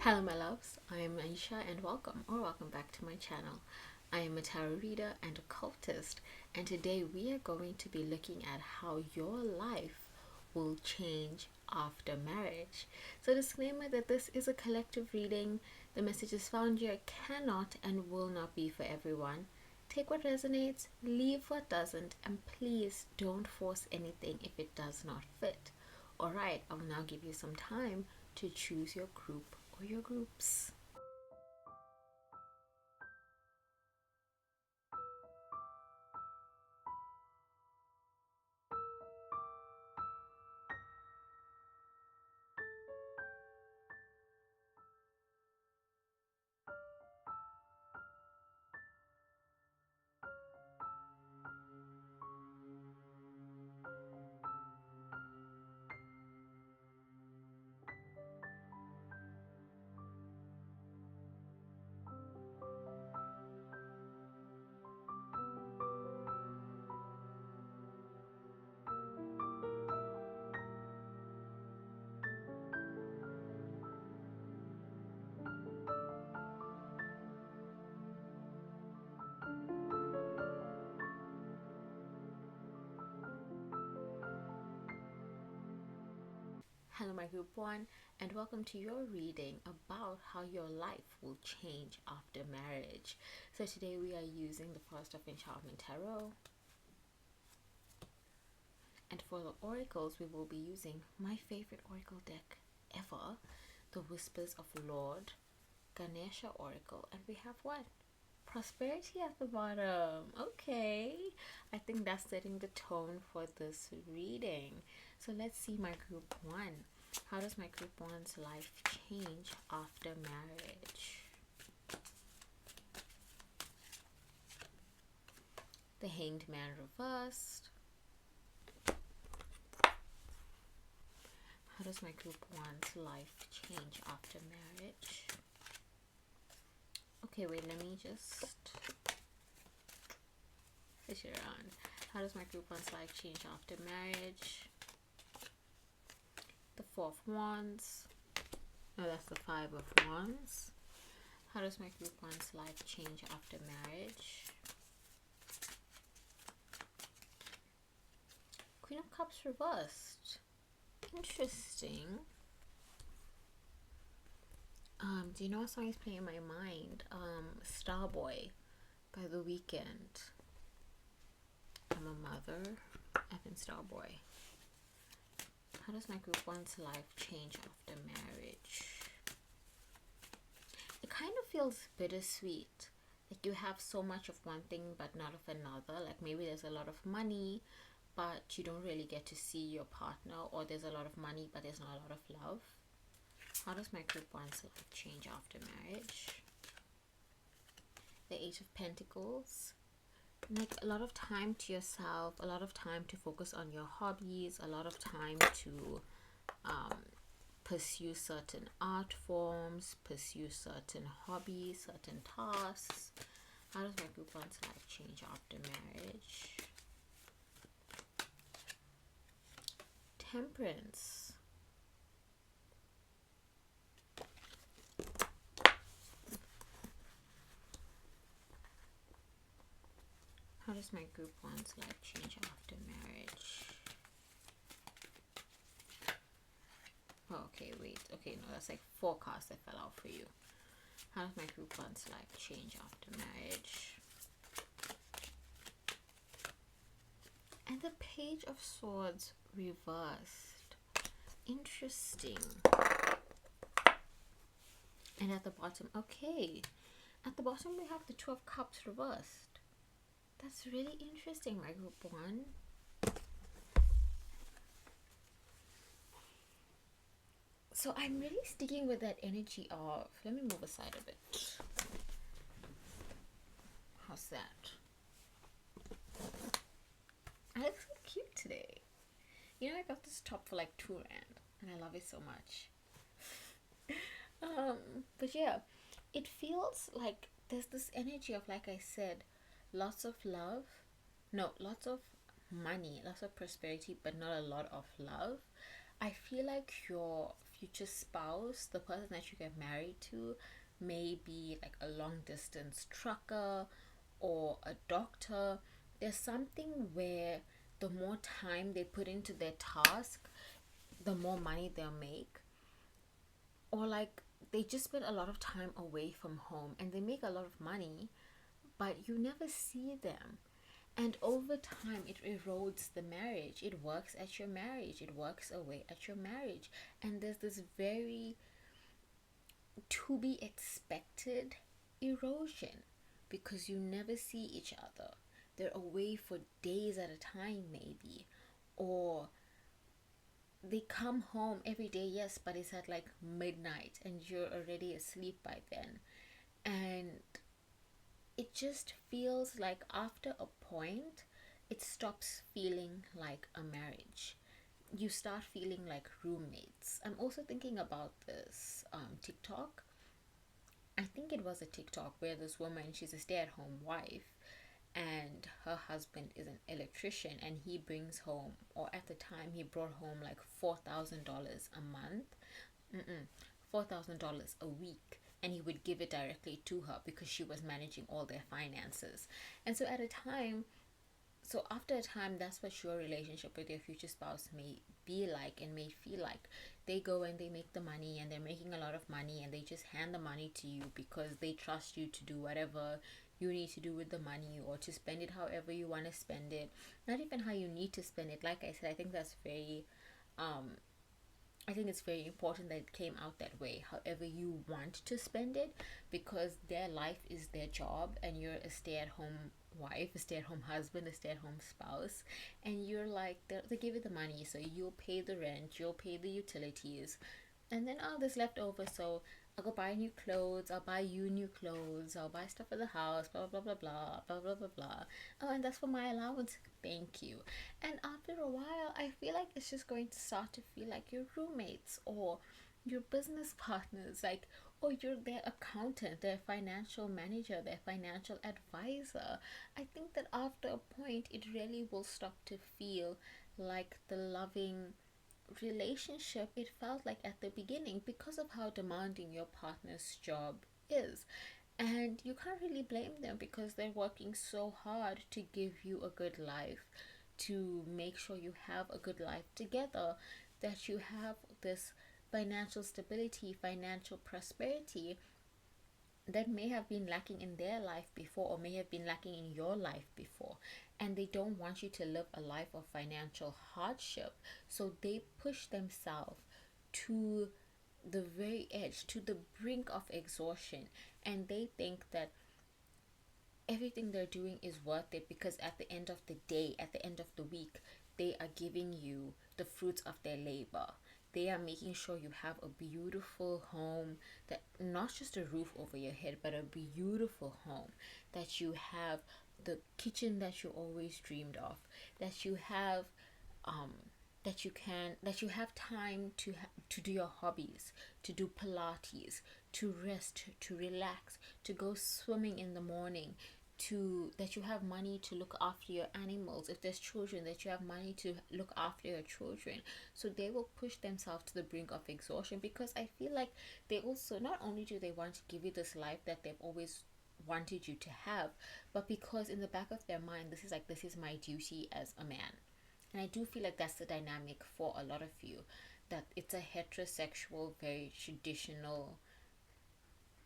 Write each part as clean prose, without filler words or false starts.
Hello my loves, I am Aisha and welcome back to my channel. I am a tarot reader and a cultist, and today we are going to be looking at how your life will change after marriage. So disclaimer that this is a collective reading. The messages found here cannot and will not be for everyone. Take what resonates, leave what doesn't, and please don't force anything if it does not fit. Alright, I'll now give you some time to choose your group or your groups. Hello, my group one, and welcome to your reading about how your life will change after marriage. So, today we are using the First of Enchantment Tarot, and for the oracles, we will be using my favorite oracle deck ever, the Whispers of Lord Ganesha Oracle, and we have what? Prosperity at the bottom. Okay, I think that's setting the tone for this reading. So let's see my group one. How does my group one's life change after marriage? The Hanged Man reversed. How does my group one's life change after marriage? Okay, wait, let me just switch it around. How does my group one's life change after marriage? The Four of Wands. No, that's the Five of Wands. How does my group one's life change after marriage? Queen of Cups reversed. Interesting. Do you know what song is playing in my mind? Starboy by The Weeknd. I'm a mother. I've been Starboy. How does my group one's life change after marriage? It kind of feels bittersweet. Like you have so much of one thing but not of another. Like maybe there's a lot of money but you don't really get to see your partner, or there's a lot of money but there's not a lot of love. How does my group one's life change after marriage? The Eight of Pentacles. Like a lot of time to yourself, a lot of time to focus on your hobbies, a lot of time to pursue certain art forms, pursue certain hobbies, certain tasks. How does my group one's life change after marriage? Temperance. How does my group one's life change after marriage? Oh, okay, wait. Okay, no, that's like forecast that fell out for you. How does my group one's life change after marriage? And the Page of Swords reversed. Interesting. And at the bottom, okay. At the bottom we have the Two of Cups reversed. That's really interesting, my group one. So I'm really sticking with that energy of, let me move aside a bit. How's that? I look so cute today. You know, I got this top for like £2 and I love it so much. But yeah, it feels like there's this energy of, like I said, lots of love, no, lots of money, lots of prosperity, but not a lot of love. I feel like your future spouse, the person that you get married to, may be like a long distance trucker or a doctor. There's something where the more time they put into their task, the more money they'll make. Or like they just spend a lot of time away from home and they make a lot of money, but you never see them. And over time, it erodes the marriage. It works at your marriage, it works away at your marriage. And there's this very to be expected erosion because you never see each other. They're away for days at a time, maybe. Or they come home every day, yes, but it's at like midnight and you're already asleep by then. And it just feels like after a point, it stops feeling like a marriage. You start feeling like roommates. I'm also thinking about this TikTok. I think it was a TikTok where this woman, she's a stay-at-home wife, and her husband is an electrician, and he brings home, or at the time he brought home like $4,000 a month. $4,000 a week, and he would give it directly to her because she was managing all their finances. And so at a time, so after a time, that's what your relationship with your future spouse may be like and may feel like. They go and they make the money and they're making a lot of money and they just hand the money to you because they trust you to do whatever you need to do with the money, or to spend it however you want to spend it, not even how you need to spend it. Like I said, I think that's very I think it's very important that it came out that way, however you want to spend it, because their life is their job and you're a stay-at-home wife, a stay-at-home husband, a stay-at-home spouse, and you're like, they give you the money, so you'll pay the rent, you'll pay the utilities, and then oh, there's left over, so I'll go buy new clothes, I'll buy you new clothes, I'll buy stuff for the house, blah blah blah blah blah blah blah blah. Oh, and that's for my allowance. Thank you. And after a while, I feel like it's just going to start to feel like your roommates or your business partners, like, or you're their accountant, their financial manager, their financial advisor. I think that after a point, it really will stop to feel like the loving relationship it felt like at the beginning, because of how demanding your partner's job is. And you can't really blame them because they're working so hard to give you a good life, to make sure you have a good life together, that you have this financial stability, financial prosperity that may have been lacking in their life before, or may have been lacking in your life before. And they don't want you to live a life of financial hardship. So they push themselves to the very edge, to the brink of exhaustion. And they think that everything they're doing is worth it because at the end of the day, at the end of the week, they are giving you the fruits of their labor. They are making sure you have a beautiful home, that not just a roof over your head, but a beautiful home, that you have the kitchen that you always dreamed of, that you have um that you have time to do your hobbies, to do pilates, to rest, to relax, to go swimming in the morning, to that you have money to look after your animals. If there's children, that you have money to look after your children. So they will push themselves to the brink of exhaustion, because I feel like they also, not only do they want to give you this life that they've always wanted you to have, but because in the back of their mind, this is like, this is my duty as a man. And I do feel like that's the dynamic for a lot of you, that it's a heterosexual, very traditional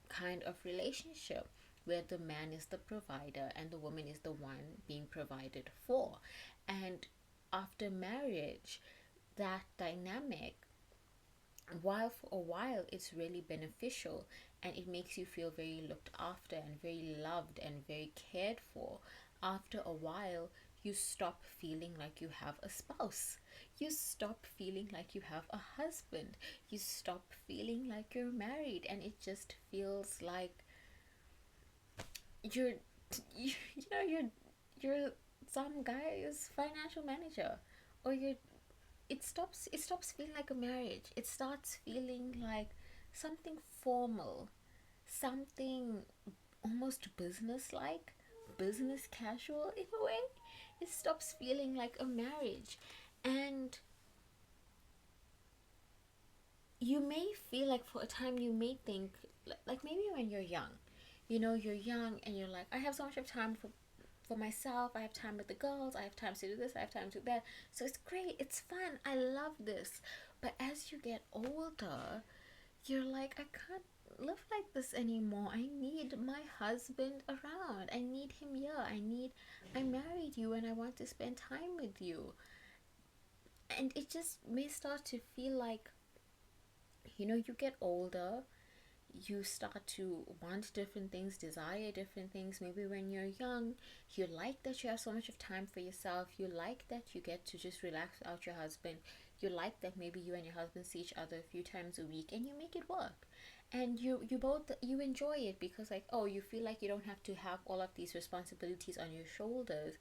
kind of relationship where the man is the provider and the woman is the one being provided for. And after marriage, that dynamic, while for a while it's really beneficial and it makes you feel very looked after and very loved and very cared for, after a while you stop feeling like you have a spouse. You stop feeling like you have a husband. You stop feeling like you're married, and it just feels like you're you know you're some guy's financial manager, or you're it stops feeling like a marriage. It starts feeling like something formal, something almost business like, business casual in a way. It stops feeling like a marriage. And you may feel like for a time you may think like maybe when you're young, you know, you're young and you're like, I have so much of time for myself. I have time with the girls. I have time to do this. I have time to do that. So it's great. It's fun. I love this. But as you get older, you're like, I can't live like this anymore. I need my husband around. I need him here. I married you and I want to spend time with you. And it just may start to feel like, you know, you get older, you start to want different things, desire different things. Maybe when you're young, you like that you have so much of time for yourself. You like that you get to just relax without your husband. You like that maybe you and your husband see each other a few times a week and you make it work. And you both, you enjoy it because like, oh, you feel like you don't have to have all of these responsibilities on your shoulders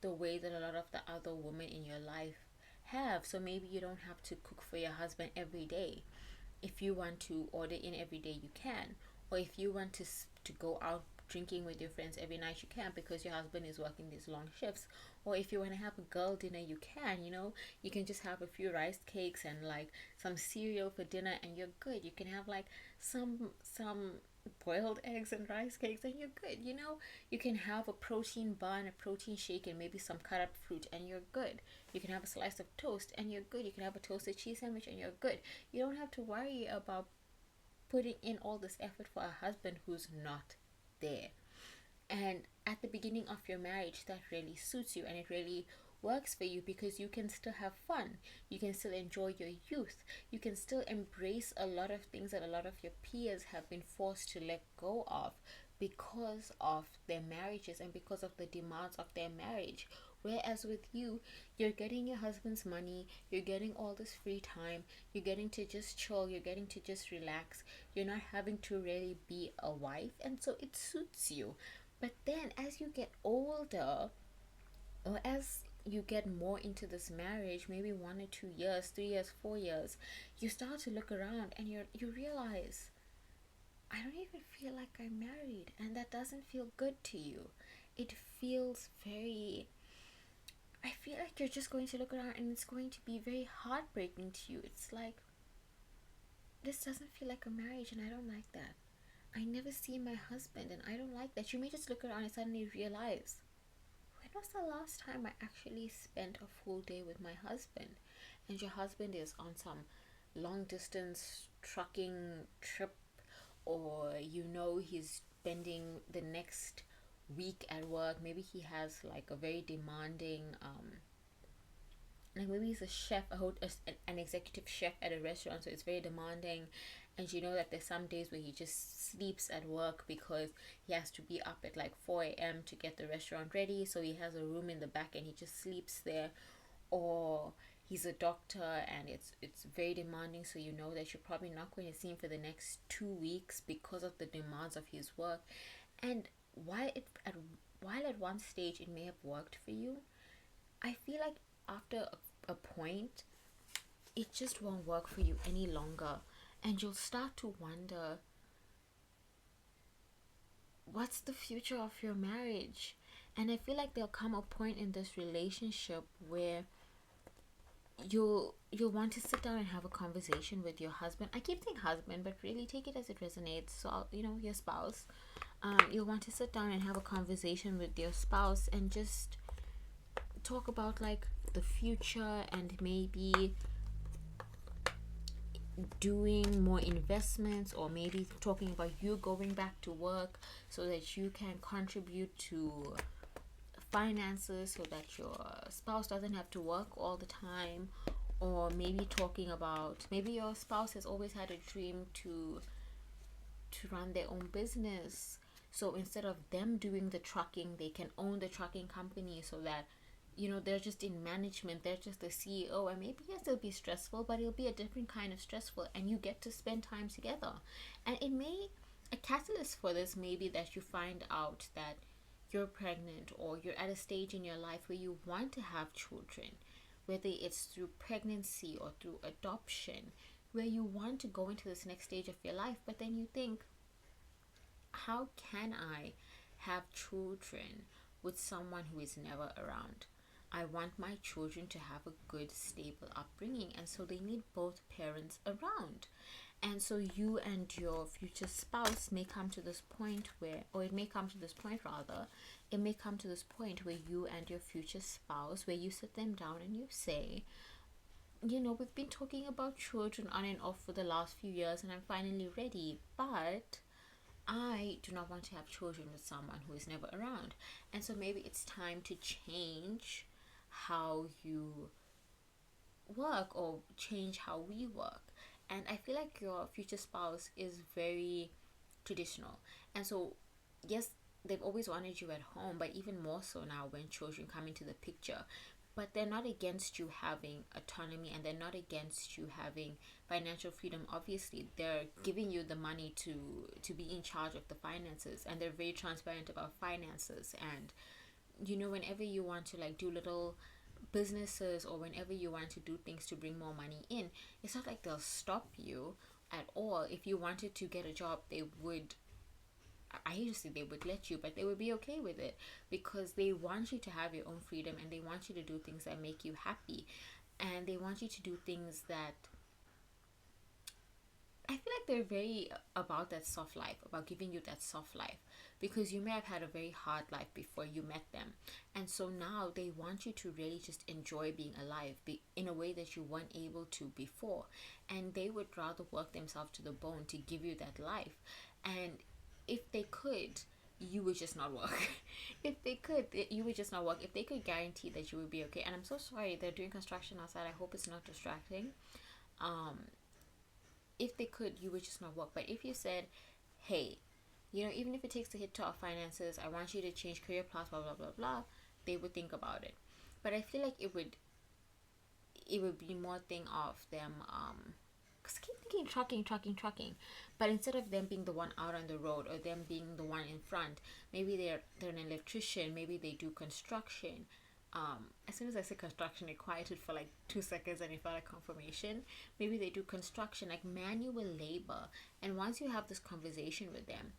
the way that a lot of the other women in your life have. So maybe you don't have to cook for your husband every day. If you want to order in every day, you can. Or if you want to go out drinking with your friends every night, you can because your husband is working these long shifts. Or if you want to have a girl dinner, you can. You know, you can just have a few rice cakes and like some cereal for dinner and you're good. You can have like some boiled eggs and rice cakes and you're good. You know, you can have a protein bar and a protein shake and maybe some cut up fruit and you're good. You can have a slice of toast and you're good. You can have a toasted cheese sandwich and you're good. You don't have to worry about putting in all this effort for a husband who's not there. And at the beginning of your marriage, that really suits you and it really works for you because you can still have fun. You can still enjoy your youth. You can still embrace a lot of things that a lot of your peers have been forced to let go of because of their marriages and because of the demands of their marriage. Whereas with you, you're getting your husband's money, you're getting all this free time, you're getting to just chill, you're getting to just relax, you're not having to really be a wife, and so it suits you. But then as you get older, or as you get more into this marriage, maybe 1 or 2 years, 3 years, 4 years, you start to look around and you realize, I don't even feel like I'm married, and that doesn't feel good to you. It feels very, I feel like you're just going to look around and it's going to be very heartbreaking to you. It's like, this doesn't feel like a marriage and I don't like that. I never see my husband and I don't like that. You may just look around and suddenly realize, when was the last time I actually spent a full day with my husband? And your husband is on some long distance trucking trip, or you know he's spending the next week at work. Maybe he has like a very demanding like maybe he's a chef, an executive chef at a restaurant, so it's very demanding. And you know that there's some days where he just sleeps at work because he has to be up at like 4 a.m. to get the restaurant ready, so he has a room in the back and he just sleeps there. Or he's a doctor and it's very demanding, so you know that you're probably not going to see him for the next 2 weeks because of the demands of his work. And while at one stage it may have worked for you, I feel like after a point, it just won't work for you any longer. And you'll start to wonder, what's the future of your marriage? And I feel like there'll come a point in this relationship where you'll want to sit down and have a conversation with your husband. I keep saying husband, but really take it as it resonates. So you know, your spouse. You'll want to sit down and have a conversation with your spouse and just talk about like the future and maybe doing more investments, or maybe talking about you going back to work so that you can contribute to finances so that your spouse doesn't have to work all the time. Or maybe talking about, maybe your spouse has always had a dream to run their own business, so instead of them doing the trucking, they can own the trucking company, so that you know they're just in management, they're just the CEO. And maybe yes, it'll be stressful, but it'll be a different kind of stressful, and you get to spend time together. And it may, a catalyst for this may be that you find out that you're pregnant, or you're at a stage in your life where you want to have children, whether it's through pregnancy or through adoption, where you want to go into this next stage of your life. But then you think, how can I have children with someone who is never around? I want my children to have a good, stable upbringing, and so they need both parents around. And so you and your future spouse may come to this point where, or it may come to this point rather, it may come to this point where you and your future spouse, where you sit them down and you say, we've been talking about children on and off for the last few years, and I'm finally ready, but I do not want to have children with someone who is never around. And so maybe it's time to change how you work, or change how we work. And I feel like your future spouse is very traditional. And so, yes, they've always wanted you at home, but even more so now when children come into the picture. But they're not against you having autonomy, and they're not against you having financial freedom. Obviously, they're giving you the money to be in charge of the finances, and they're very transparent about finances. And whenever you want to like do little businesses, or whenever you want to do things to bring more money in, it's not like they'll stop you at all. If you wanted to get a job, they would, I hate to say they would let you, but they would be okay with it, because they want you to have your own freedom, and they want you to do things that make you happy, and they want you to do things that, I feel like they're very about that soft life, about giving you that soft life, because you may have had a very hard life before you met them. And so now they want you to really just enjoy being alive, in a way that you weren't able to before. And they would rather work themselves to the bone to give you that life. And if they could, you would just not work. If they could, you would just not work. If they could guarantee that you would be okay. And I'm so sorry, they're doing construction outside. I hope it's not distracting. If they could, you would just not work. But if you said, hey, even if it takes a hit to our finances, I want you to change career paths, blah blah blah blah, they would think about it. But I feel like it would be more thing of them, because I keep thinking trucking, but instead of them being the one out on the road, or them being the one in front, maybe they're an electrician, maybe they do construction. As soon as I said construction, it quieted for like 2 seconds, and it felt like confirmation. Maybe they do construction, like manual labor. And once you have this conversation with them,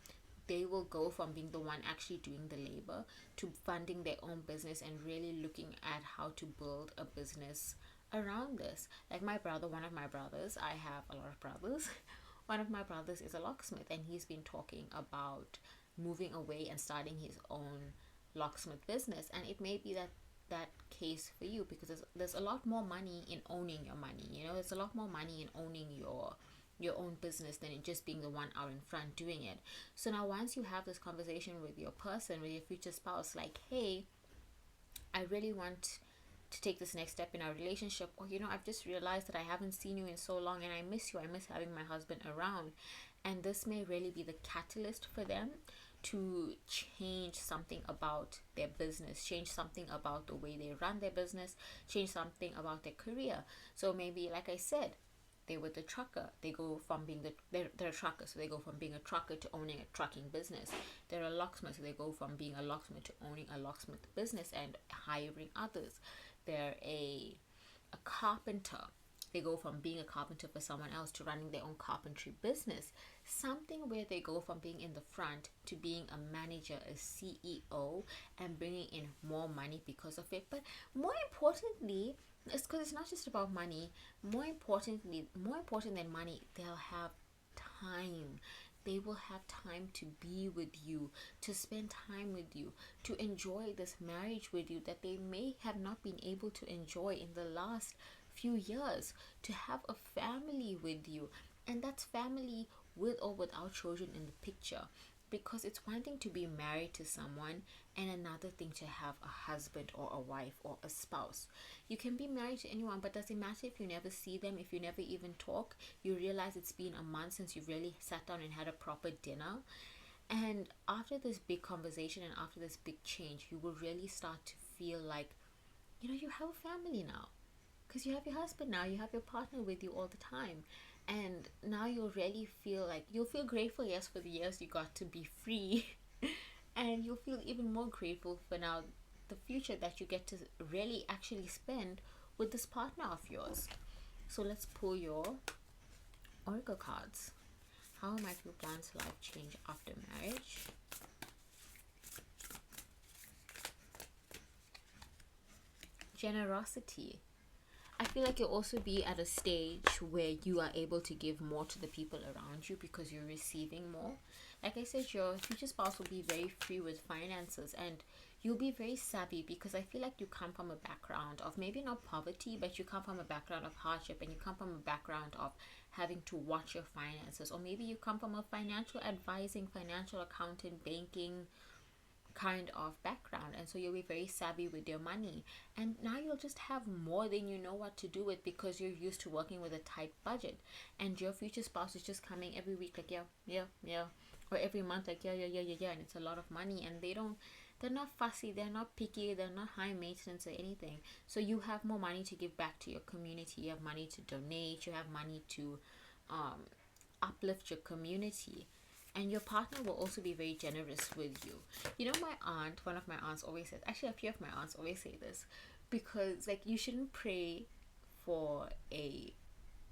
they will go from being the one actually doing the labor to funding their own business, and really looking at how to build a business around this. Like my brother, one of my brothers, I have a lot of brothers. One of my brothers is a locksmith, and he's been talking about moving away and starting his own locksmith business. And it may be that case for you, because there's a lot more money in owning your money. There's a lot more money in owning your own business than in just being the one out in front doing it. So now once you have this conversation with your person, with your future spouse, like, hey, I really want to take this next step in our relationship, or I've just realized that I haven't seen you in so long, and I miss you, I miss having my husband around. And this may really be the catalyst for them to change something about their business, change something about the way they run their business, change something about their career. So maybe, like I said, they were the trucker. They go from being they're a trucker, so they go from being a trucker to owning a trucking business. They're a locksmith, so they go from being a locksmith to owning a locksmith business and hiring others. They're a carpenter. They go from being a carpenter for someone else to running their own carpentry business. Something where they go from being in the front to being a manager, a CEO, and bringing in more money because of it. But more importantly, it's because it's not just about money. More important than money, they'll have time. They will have time to be with you, to spend time with you, to enjoy this marriage with you that they may have not been able to enjoy in the last few years, to have a family with you. And that's family with or without children in the picture, because it's one thing to be married to someone, and another thing to have a husband or a wife or a spouse. You can be married to anyone, but does it matter if you never see them, if you never even talk? You realize it's been a month since you've really sat down and had a proper dinner. And after this big conversation, and after this big change, you will really start to feel like you have a family now, because you have your husband now, you have your partner with you all the time. And now you'll really feel like, you'll feel grateful, yes, for the years you got to be free. And you'll feel even more grateful for now the future that you get to really actually spend with this partner of yours. So let's pull your oracle cards. How might your plan's life change after marriage? generosity. I feel like you'll also be at a stage where you are able to give more to the people around you because you're receiving more. Like I said, your future spouse will be very free with finances, and you'll be very savvy because I feel like you come from a background of maybe not poverty, but you come from a background of hardship, and you come from a background of having to watch your finances, or maybe you come from a financial advising, financial accountant, banking kind of background, and so you'll be very savvy with your money, and now you'll just have more than you know what to do with because you're used to working with a tight budget, and your future spouse is just coming every week like yeah, yeah, yeah, or every month like yeah, yeah, yeah, yeah, yeah, and it's a lot of money, and they're not fussy, they're not picky, they're not high maintenance or anything. So you have more money to give back to your community, you have money to donate, you have money to um, uplift your community, and your partner will also be very generous with you. You know, my aunt, one of my aunts always says, actually a few of my aunts always say this, because like you shouldn't pray for a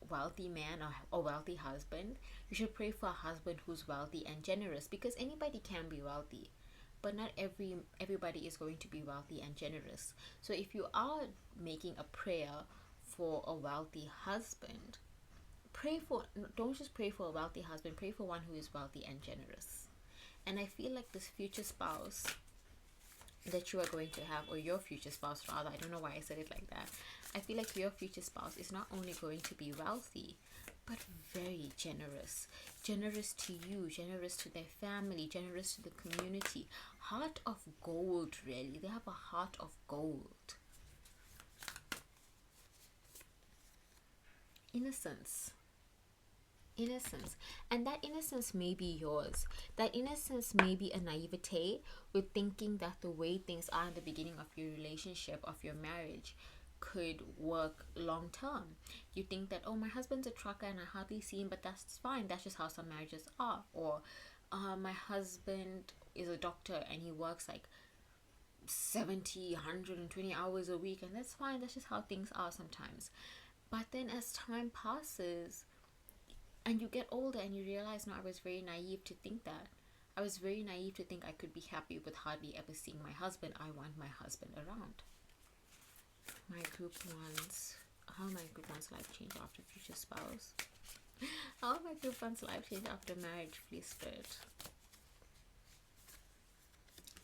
wealthy man or wealthy husband. You should pray for a husband who's wealthy and generous, because anybody can be wealthy, but not everybody is going to be wealthy and generous. So if you are making a prayer for a wealthy husband, pray for, don't just pray for a wealthy husband, pray for one who is wealthy and generous. And I feel like this future spouse that you are going to have, or your future spouse rather, I don't know why I said it like that, I feel like your future spouse is not only going to be wealthy but very generous. Generous to you, generous to their family, generous to the community. Heart of gold, really. They have a heart of gold. Innocence. Innocence. And that innocence may be yours. That innocence may be a naivete with thinking that the way things are in the beginning of your relationship, of your marriage, could work long term. You think that, oh, my husband's a trucker and I hardly see him, but that's fine, that's just how some marriages are. Or my husband is a doctor and he works like 70, 120 hours a week, and that's fine, that's just how things are sometimes. But then as time passes and you get older and you realize, no, I was very naive to think that. I was very naive to think I could be happy with hardly ever seeing my husband. I want my husband around. My group ones. How my group one's life change after future spouse? How my group one's life change after marriage, please spirit?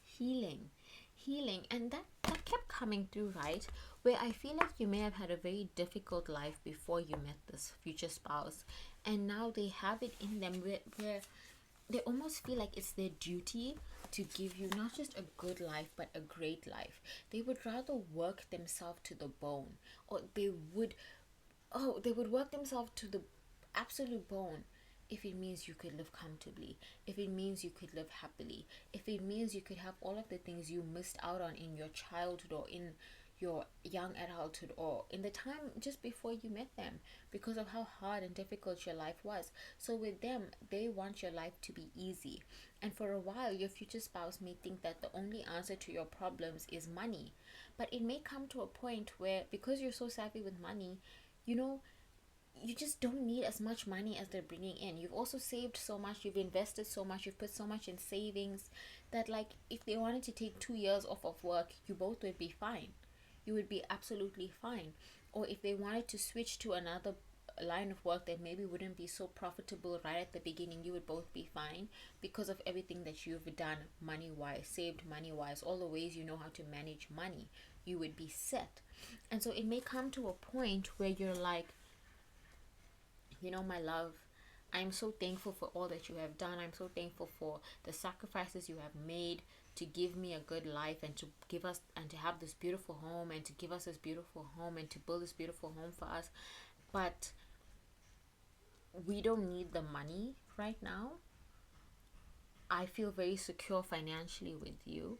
Healing. And that kept coming through, right? Where I feel like you may have had a very difficult life before you met this future spouse, and now they have it in them where they almost feel like it's their duty to give you not just a good life but a great life. They would rather work themselves to the bone, or they would work themselves to the absolute bone if it means you could live comfortably, if it means you could live happily, if it means you could have all of the things you missed out on in your childhood or in your young adulthood or in the time just before you met them, because of how hard and difficult your life was. So with them, they want your life to be easy. And for a while, your future spouse may think that the only answer to your problems is money. But it may come to a point where, because you're so savvy with money, you know, you just don't need as much money as they're bringing in. You've also saved so much, you've invested so much, you've put so much in savings that, like, if they wanted to take 2 years off of work, you both would be fine. You would be absolutely fine. Or if they wanted to switch to another line of work that maybe wouldn't be so profitable right at the beginning, you would both be fine because of everything that you've done money wise, saved money wise, all the ways you know how to manage money. You would be set. And so it may come to a point where you're like, you know, my love, I'm so thankful for all that you have done. I'm so thankful for the sacrifices you have made to give me a good life and to give us and to have this beautiful home and to give us this beautiful home and to build this beautiful home for us. But we don't need the money right now. I feel very secure financially with you.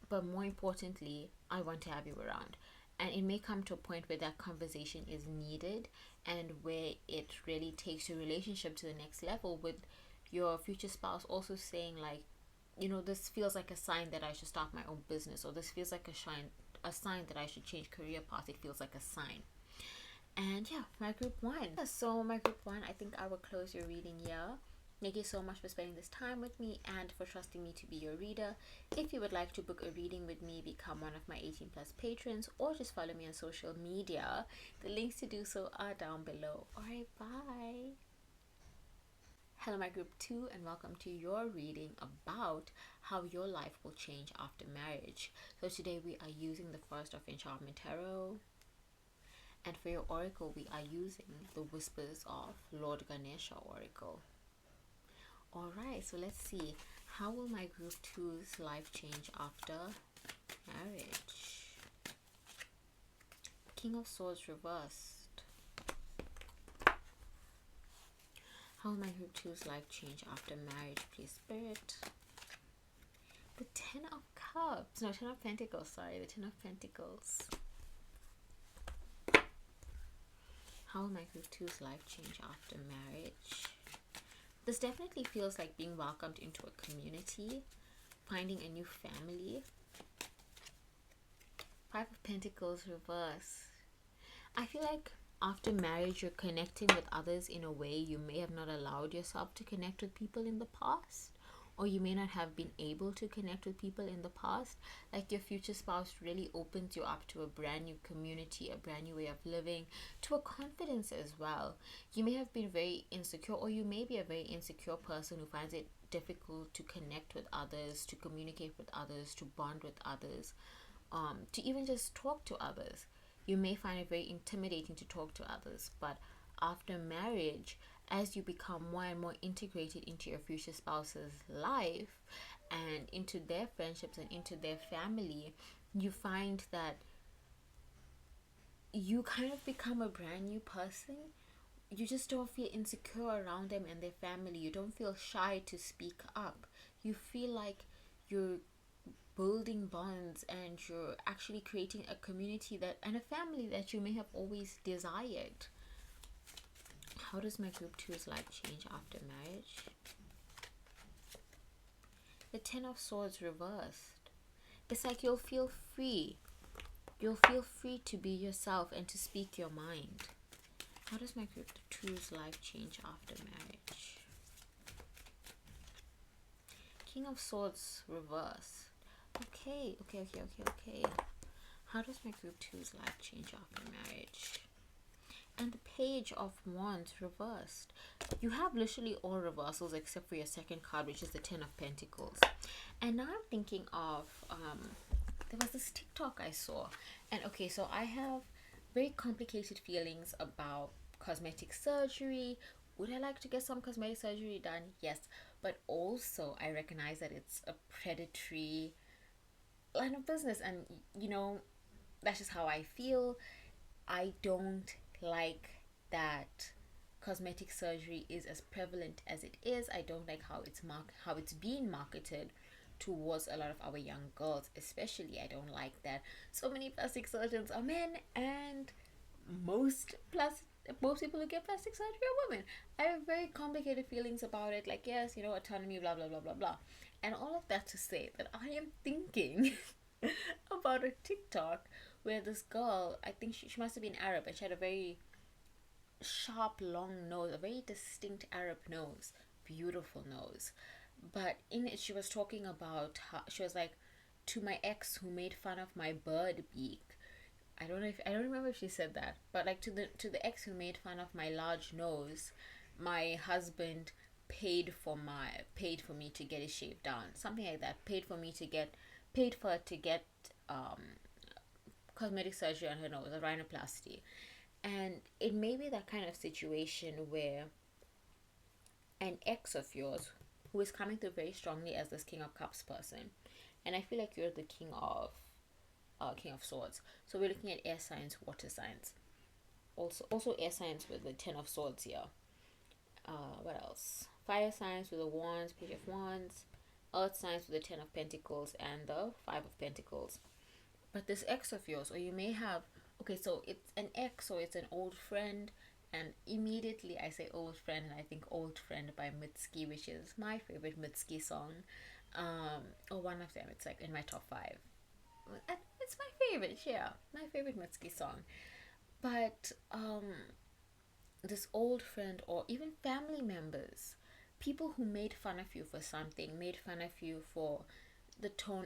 But more importantly, I want to have you around. And it may come to a point where that conversation is needed and where it really takes your relationship to the next level, with your future spouse also saying, like, you know, this feels like a sign that I should start my own business, or this feels like a sign that I should change career path. It feels like a sign. And yeah, my group one. So my group one, I think I will close your reading here. Thank you so much for spending this time with me and for trusting me to be your reader. If you would like to book a reading with me, become one of my 18 plus patrons, or just follow me on social media, the links to do so are down below. Alright, bye. Hello, my group 2, and welcome to your reading about how your life will change after marriage. So today we are using the First of Enchantment Tarot, and for your oracle we are using the Whispers of Lord Ganesha oracle. Alright, so let's see, how will my group 2's life change after marriage? King of Swords reversed. How will my group 2's life change after marriage, please, Spirit? The Ten of Cups. No, Ten of Pentacles, sorry. The Ten of Pentacles. How will my group 2's life change after marriage? This definitely feels like being welcomed into a community, finding a new family. Five of Pentacles reverse. I feel like after marriage you're connecting with others in a way you may have not allowed yourself to connect with people in the past, or you may not have been able to connect with people in the past. Like your future spouse really opens you up to a brand new community, a brand new way of living, to a confidence as well. You may have been very insecure, or you may be a very insecure person who finds it difficult to connect with others, to communicate with others, to bond with others, to even just talk to others. You may find it very intimidating to talk to others, but after marriage, as you become more and more integrated into your future spouse's life and into their friendships and into their family, you find that you kind of become a brand new person. You just don't feel insecure around them and their family. You don't feel shy to speak up. You feel like you're building bonds and you're actually creating a community that and a family that you may have always desired. How does my group 2's life change after marriage? The Ten of Swords reversed. It's like you'll feel free. You'll feel free to be yourself and to speak your mind. How does my group 2's life change after marriage? King of Swords reversed. Okay. How does my group 2's life change after marriage? And the Page of Wands reversed. You have literally all reversals except for your second card, which is the Ten of Pentacles. And now I'm thinking of there was this TikTok I saw, and okay, so I have very complicated feelings about cosmetic surgery. Would I like to get some cosmetic surgery done? Yes, but also I recognize that it's a predatory line of business, and that's just how I feel. I don't like that cosmetic surgery is as prevalent as it is. I don't like how it's being marketed towards a lot of our young girls, especially. I don't like that so many plastic surgeons are men, and most people who get plastic surgery are women. I have very complicated feelings about it. Like, yes, autonomy, blah blah blah blah blah, and all of that to say that I am thinking about a TikTok where this girl, I think she must have been Arab, and she had a very sharp, long nose, a very distinct Arab nose, beautiful nose. But in it, she was talking about how she was like, to my ex who made fun of my bird beak. I don't remember if she said that, but like to the ex who made fun of my large nose, my husband paid for me to get it shaved down, something like that. Paid for her to get cosmetic surgery on her nose, a rhinoplasty. And it may be that kind of situation where an ex of yours who is coming through very strongly as this King of Cups person, and I feel like you're the King of Swords. So we're looking at air signs, water signs, also air signs with the Ten of Swords here. What else? Fire signs with the Wands, Page of Wands. Earth signs with the Ten of Pentacles and the Five of Pentacles. But this ex of yours, or you may have, okay, so it's an ex or it's an old friend, and immediately I say old friend and I think Old Friend by Mitski, which is my favorite Mitski song, or one of them. It's like in my top 5. It's my favorite, yeah, my favorite Mitski song. But this old friend or even family members people who made fun of you for something, made fun of you for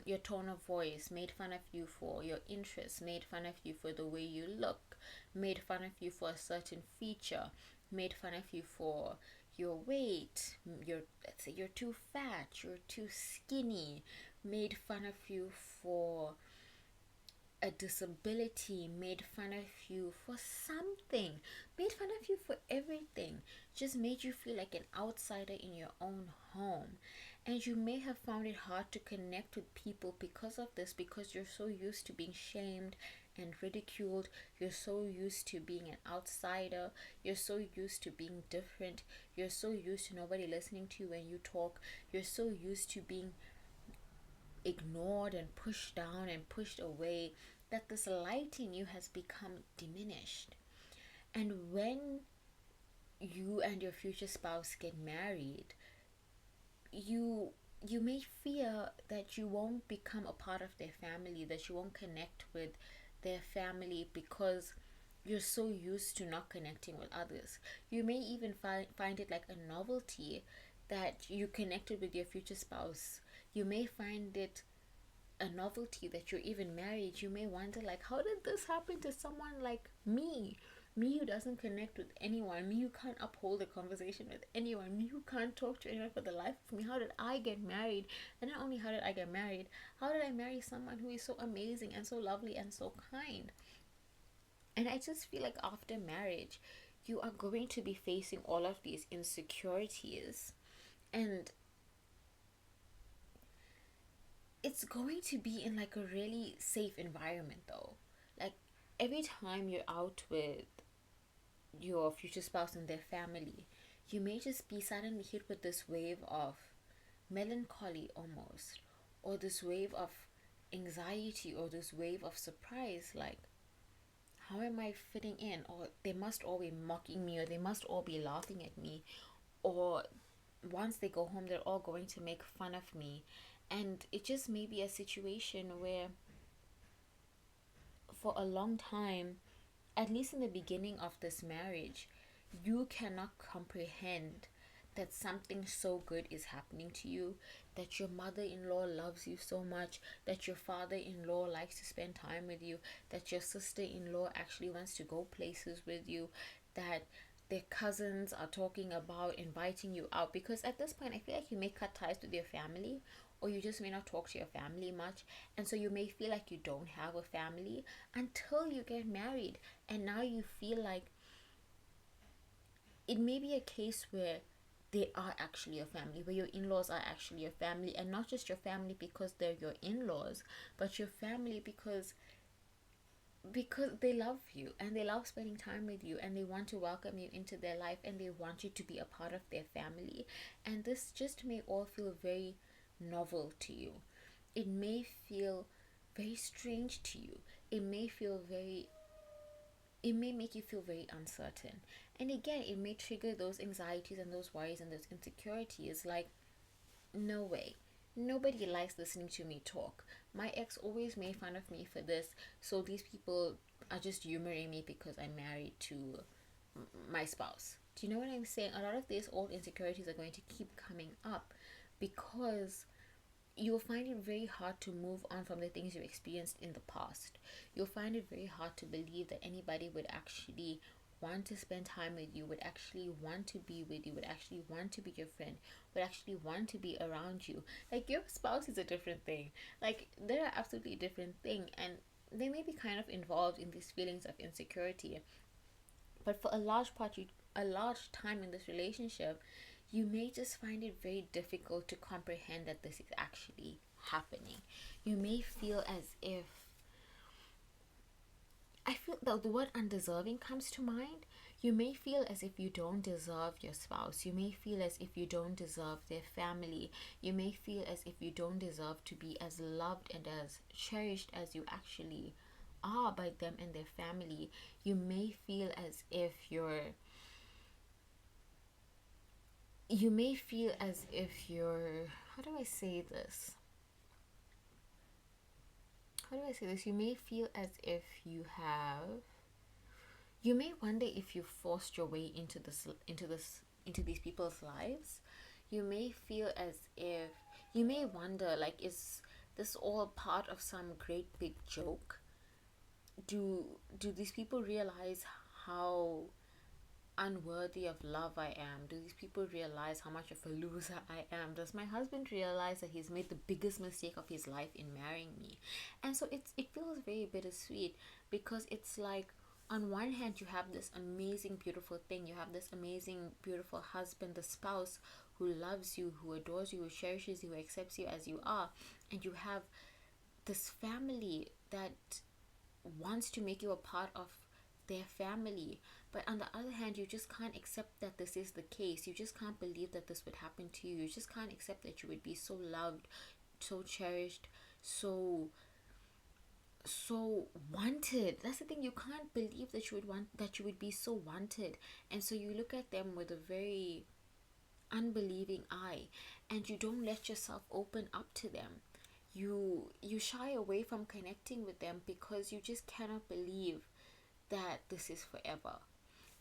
your tone of voice, made fun of you for your interests, made fun of you for the way you look, made fun of you for a certain feature, made fun of you for your weight, let's say you're too fat, you're too skinny, made fun of you for a disability, made fun of you for something, made fun of you for everything, just made you feel like an outsider in your own home. And you may have found it hard to connect with people because of this, because you're so used to being shamed and ridiculed. You're so used to being an outsider. You're so used to being different. You're so used to nobody listening to you when you talk. You're so used to being ignored and pushed down and pushed away that this light in you has become diminished. And when you and your future spouse get married, you may fear that you won't become a part of their family, that you won't connect with their family because you're so used to not connecting with others. You may even find it like a novelty that you connected with your future spouse. You may find it a novelty that you're even married. You may wonder, like, how did this happen to someone like me who doesn't connect with anyone, me who can't uphold a conversation with anyone, me who can't talk to anyone for the life of me? How did I get married? And not only how did I get married, how did I marry someone who is so amazing and so lovely and so kind? And I just feel like after marriage, you are going to be facing all of these insecurities, and it's going to be in like a really safe environment though. Like, every time you're out with your future spouse and their family, you may just be suddenly hit with this wave of melancholy almost, or this wave of anxiety, or this wave of surprise, like, how am I fitting in? Or they must all be mocking me, or they must all be laughing at me, or once they go home they're all going to make fun of me. And it just may be a situation where for a long time, at least in the beginning of this marriage, you cannot comprehend that something so good is happening to you, that your mother-in-law loves you so much, that your father-in-law likes to spend time with you, that your sister-in-law actually wants to go places with you, that their cousins are talking about inviting you out. Because at this point, I feel like you may cut ties with your family, or you just may not talk to your family much, and so you may feel like you don't have a family until you get married. And now you feel like it may be a case where they are actually your family, where your in-laws are actually your family, and not just your family because they're your in-laws, but your family because they love you and they love spending time with you, and they want to welcome you into their life, and they want you to be a part of their family. And this just may all feel very novel to you. It may feel very strange to you. It may make you feel very uncertain. And again, it may trigger those anxieties and those worries and those insecurities, like, no way. Nobody likes listening to me talk. My ex always made fun of me for this, so these people are just humoring me because I'm married to my spouse. Do you know what I'm saying? A lot of these old insecurities are going to keep coming up because you'll find it very hard to move on from the things you experienced in the past. You'll find it very hard to believe that anybody would actually want to spend time with you, would actually want to be with you, would actually want to be your friend, would actually want to be around you. Like, your spouse is a different thing. Like, they're an absolutely different thing, and they may be kind of involved in these feelings of insecurity. But for a large time in this relationship, you may just find it very difficult to comprehend that this is actually happening. You may feel as if, I feel that the word undeserving comes to mind. You may feel as if you don't deserve your spouse. You may feel as if you don't deserve their family. You may feel as if you don't deserve to be as loved and as cherished as you actually are by them and their family. You may feel as if how do I say this? You may feel as if you may wonder if you forced your way into these people's lives. you may feel as if, you may wonder, like, is this all part of some great big joke? Do these people realize how unworthy of love I am? Do these people realize how much of a loser I am? Does my husband realize that he's made the biggest mistake of his life in marrying me? And so it feels very bittersweet, because it's like, on one hand you have this amazing beautiful thing, you have this amazing beautiful husband, the spouse who loves you, who adores you, who cherishes you, who accepts you as you are, and you have this family that wants to make you a part of their family. But on the other hand, you just can't accept that this is the case. You just can't believe that this would happen to you. You just can't accept that you would be so loved, so cherished, so wanted. That's the thing, you can't believe that you would be so wanted. And so you look at them with a very unbelieving eye, and you don't let yourself open up to them. You shy away from connecting with them because you just cannot believe that this is forever.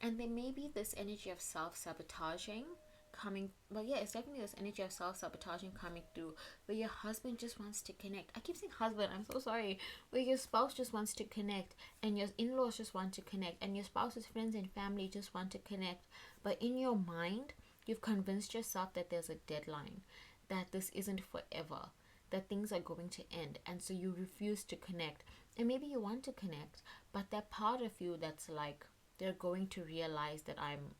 And there may be this energy of self-sabotaging coming, well, yeah, it's definitely this energy of self-sabotaging coming through, where your husband just wants to connect. I keep saying husband, I'm so sorry. Where your spouse just wants to connect, and your in-laws just want to connect, and your spouse's friends and family just want to connect. But in your mind, you've convinced yourself that there's a deadline, that this isn't forever, that things are going to end, and so you refuse to connect. And maybe you want to connect, but that part of you that's like, they're going to realize that I'm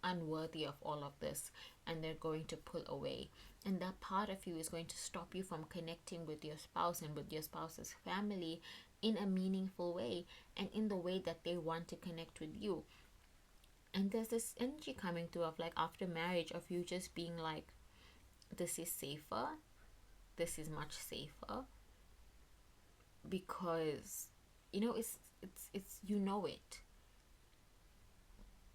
unworthy of all of this, and they're going to pull away. And that part of you is going to stop you from connecting with your spouse and with your spouse's family in a meaningful way, and in the way that they want to connect with you. And there's this energy coming through of like, after marriage, of you just being like, this is safer, this is much safer, because it's you know it.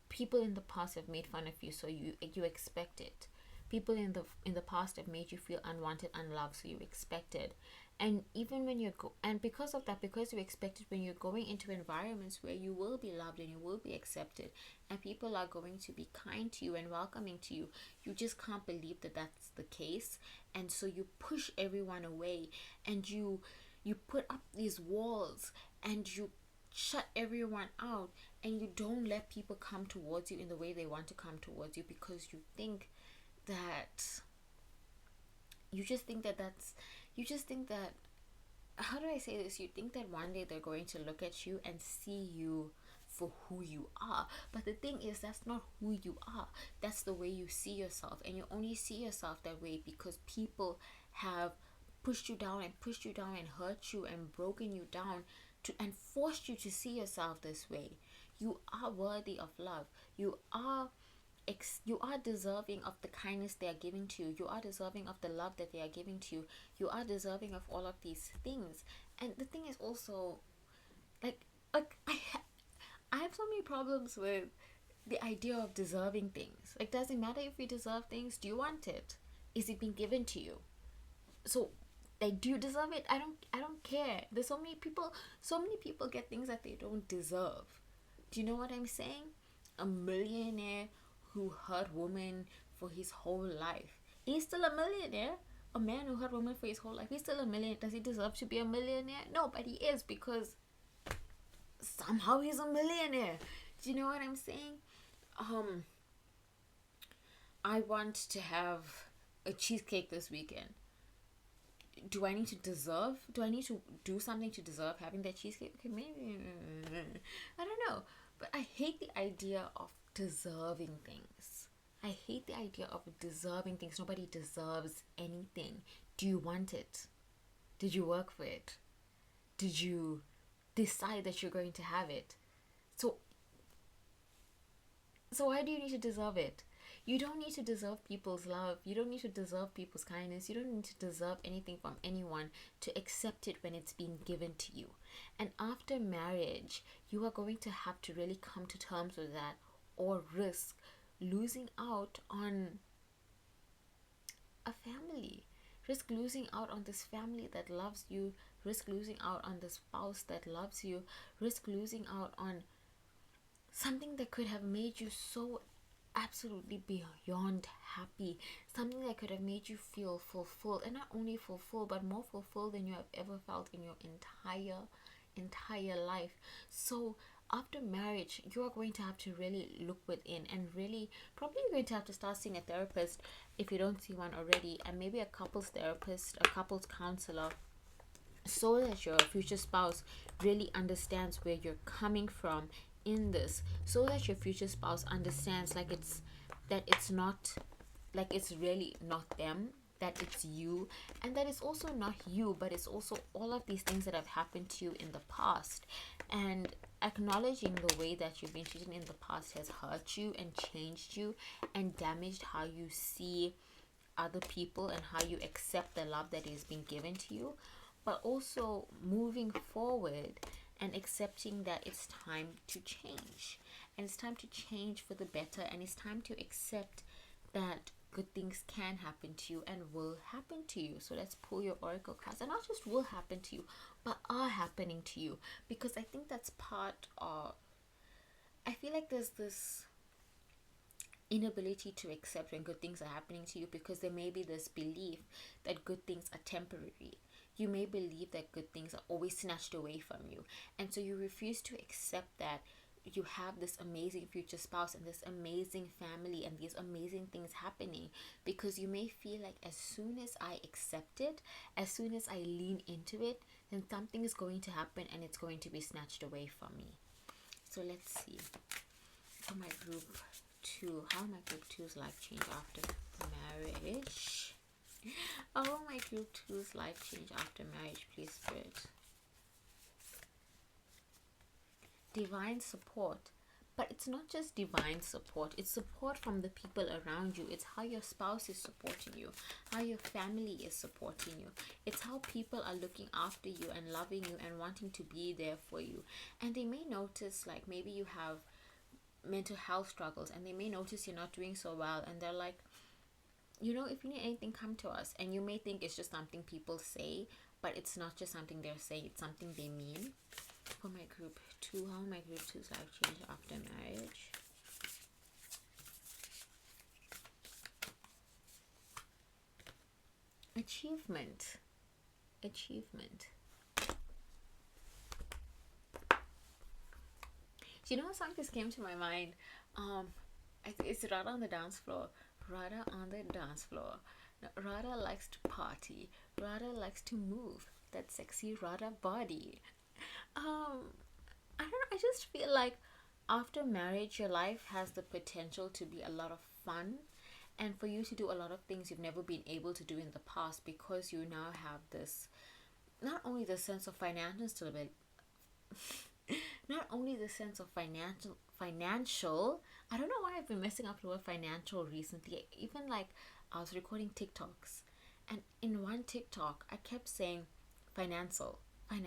People in the past have made fun of you, so you expect it. People in the past have made you feel unwanted, unloved, so you expect it. And even when and because of that, because you expect it, when you're going into environments where you will be loved and you will be accepted, and people are going to be kind to you and welcoming to you, you just can't believe that that's the case. And so you push everyone away, and you put up these walls, and you shut everyone out, and you don't let people come towards you in the way they want to come towards you, because you think that you just think that how do I say this, you think that one day they're going to look at you and see you for who you are. But the thing is, that's not who you are. That's the way you see yourself, and you only see yourself that way because people have pushed you down and hurt you and broken you down and forced you to see yourself this way. You are worthy of love. You are deserving of the kindness they are giving to you. You are deserving of the love that they are giving to you. You are deserving of all of these things. And the thing is also, like I have so many problems with the idea of deserving things. Like, doesn't matter if you deserve things. Do you want it? Is it being given to you? So, like, do you deserve it? I don't care. There's so many people get things that they don't deserve. Do you know what I'm saying? A millionaire who hurt women for his whole life, he's still a millionaire. A man who hurt women for his whole life, he's still a millionaire. Does he deserve to be a millionaire? No, but he is, because somehow he's a millionaire. Do you know what I'm saying? I want to have a cheesecake this weekend. Do I need to do something to deserve having that cheesecake? Okay, maybe, I don't know. But I hate the idea of deserving things. I hate the idea of deserving things. Nobody deserves anything. Do you want it? Did you work for it? Did you decide that you're going to have it? So why do you need to deserve it? You don't need to deserve people's love. You don't need to deserve people's kindness. You don't need to deserve anything from anyone to accept it when it's being given to you. And after marriage, you are going to have to really come to terms with that, or risk losing out on a family. Risk losing out on this family that loves you. Risk losing out on the spouse that loves you. Risk losing out on something that could have made you so absolutely beyond happy, something that could have made you feel fulfilled, and not only fulfilled but more fulfilled than you have ever felt in your entire life. So after marriage, you are going to have to really look within, and really probably you're going to have to start seeing a therapist if you don't see one already, and maybe a couples therapist, a couples counselor, so that your future spouse really understands where you're coming from in this, so that your future spouse understands, like, it's not, like, it's really not them, that it's you, and that it's also not you, but it's also all of these things that have happened to you in the past. And acknowledging the way that you've been treated in the past has hurt you and changed you and damaged how you see other people and how you accept the love that is being given to you, but also moving forward and accepting that it's time to change, and it's time to change for the better, and it's time to accept that good things can happen to you and will happen to you. So let's pull your oracle cards, and not just will happen to you but are happening to you, because I think that's part of, I feel like there's this inability to accept when good things are happening to you, because there may be this belief that good things are temporary. You may believe that good things are always snatched away from you, and so you refuse to accept that you have this amazing future spouse and this amazing family and these amazing things happening, because you may feel like as soon as I accept it, as soon as I lean into it, then something is going to happen and it's going to be snatched away from me. So let's see. For my group 2, how my group 2's life change after marriage? Oh, my group 2's life change after marriage, please, Spirit. Divine support. But it's not just divine support, it's support from the people around you. It's how your spouse is supporting you, how your family is supporting you. It's how people are looking after you and loving you and wanting to be there for you. And they may notice, like, maybe you have mental health struggles, and they may notice you're not doing so well, and they're like, if you need anything, come to us. And you may think it's just something people say, but it's not just something they're saying, it's something they mean. For my group 2, how my group 2's life change after marriage? Achievement. A song just came to my mind? It's Radha on the dance floor. Radha on the dance floor. Now, Radha likes to party. Radha likes to move that sexy Radha body. I don't know. I just feel like after marriage, your life has the potential to be a lot of fun, and for you to do a lot of things you've never been able to do in the past, because you now have this, not only the sense of financial stability, not only the sense of financial. I don't know why I've been messing up the word financial recently. Even, like, I was recording TikToks, and in one TikTok I kept saying financial, and,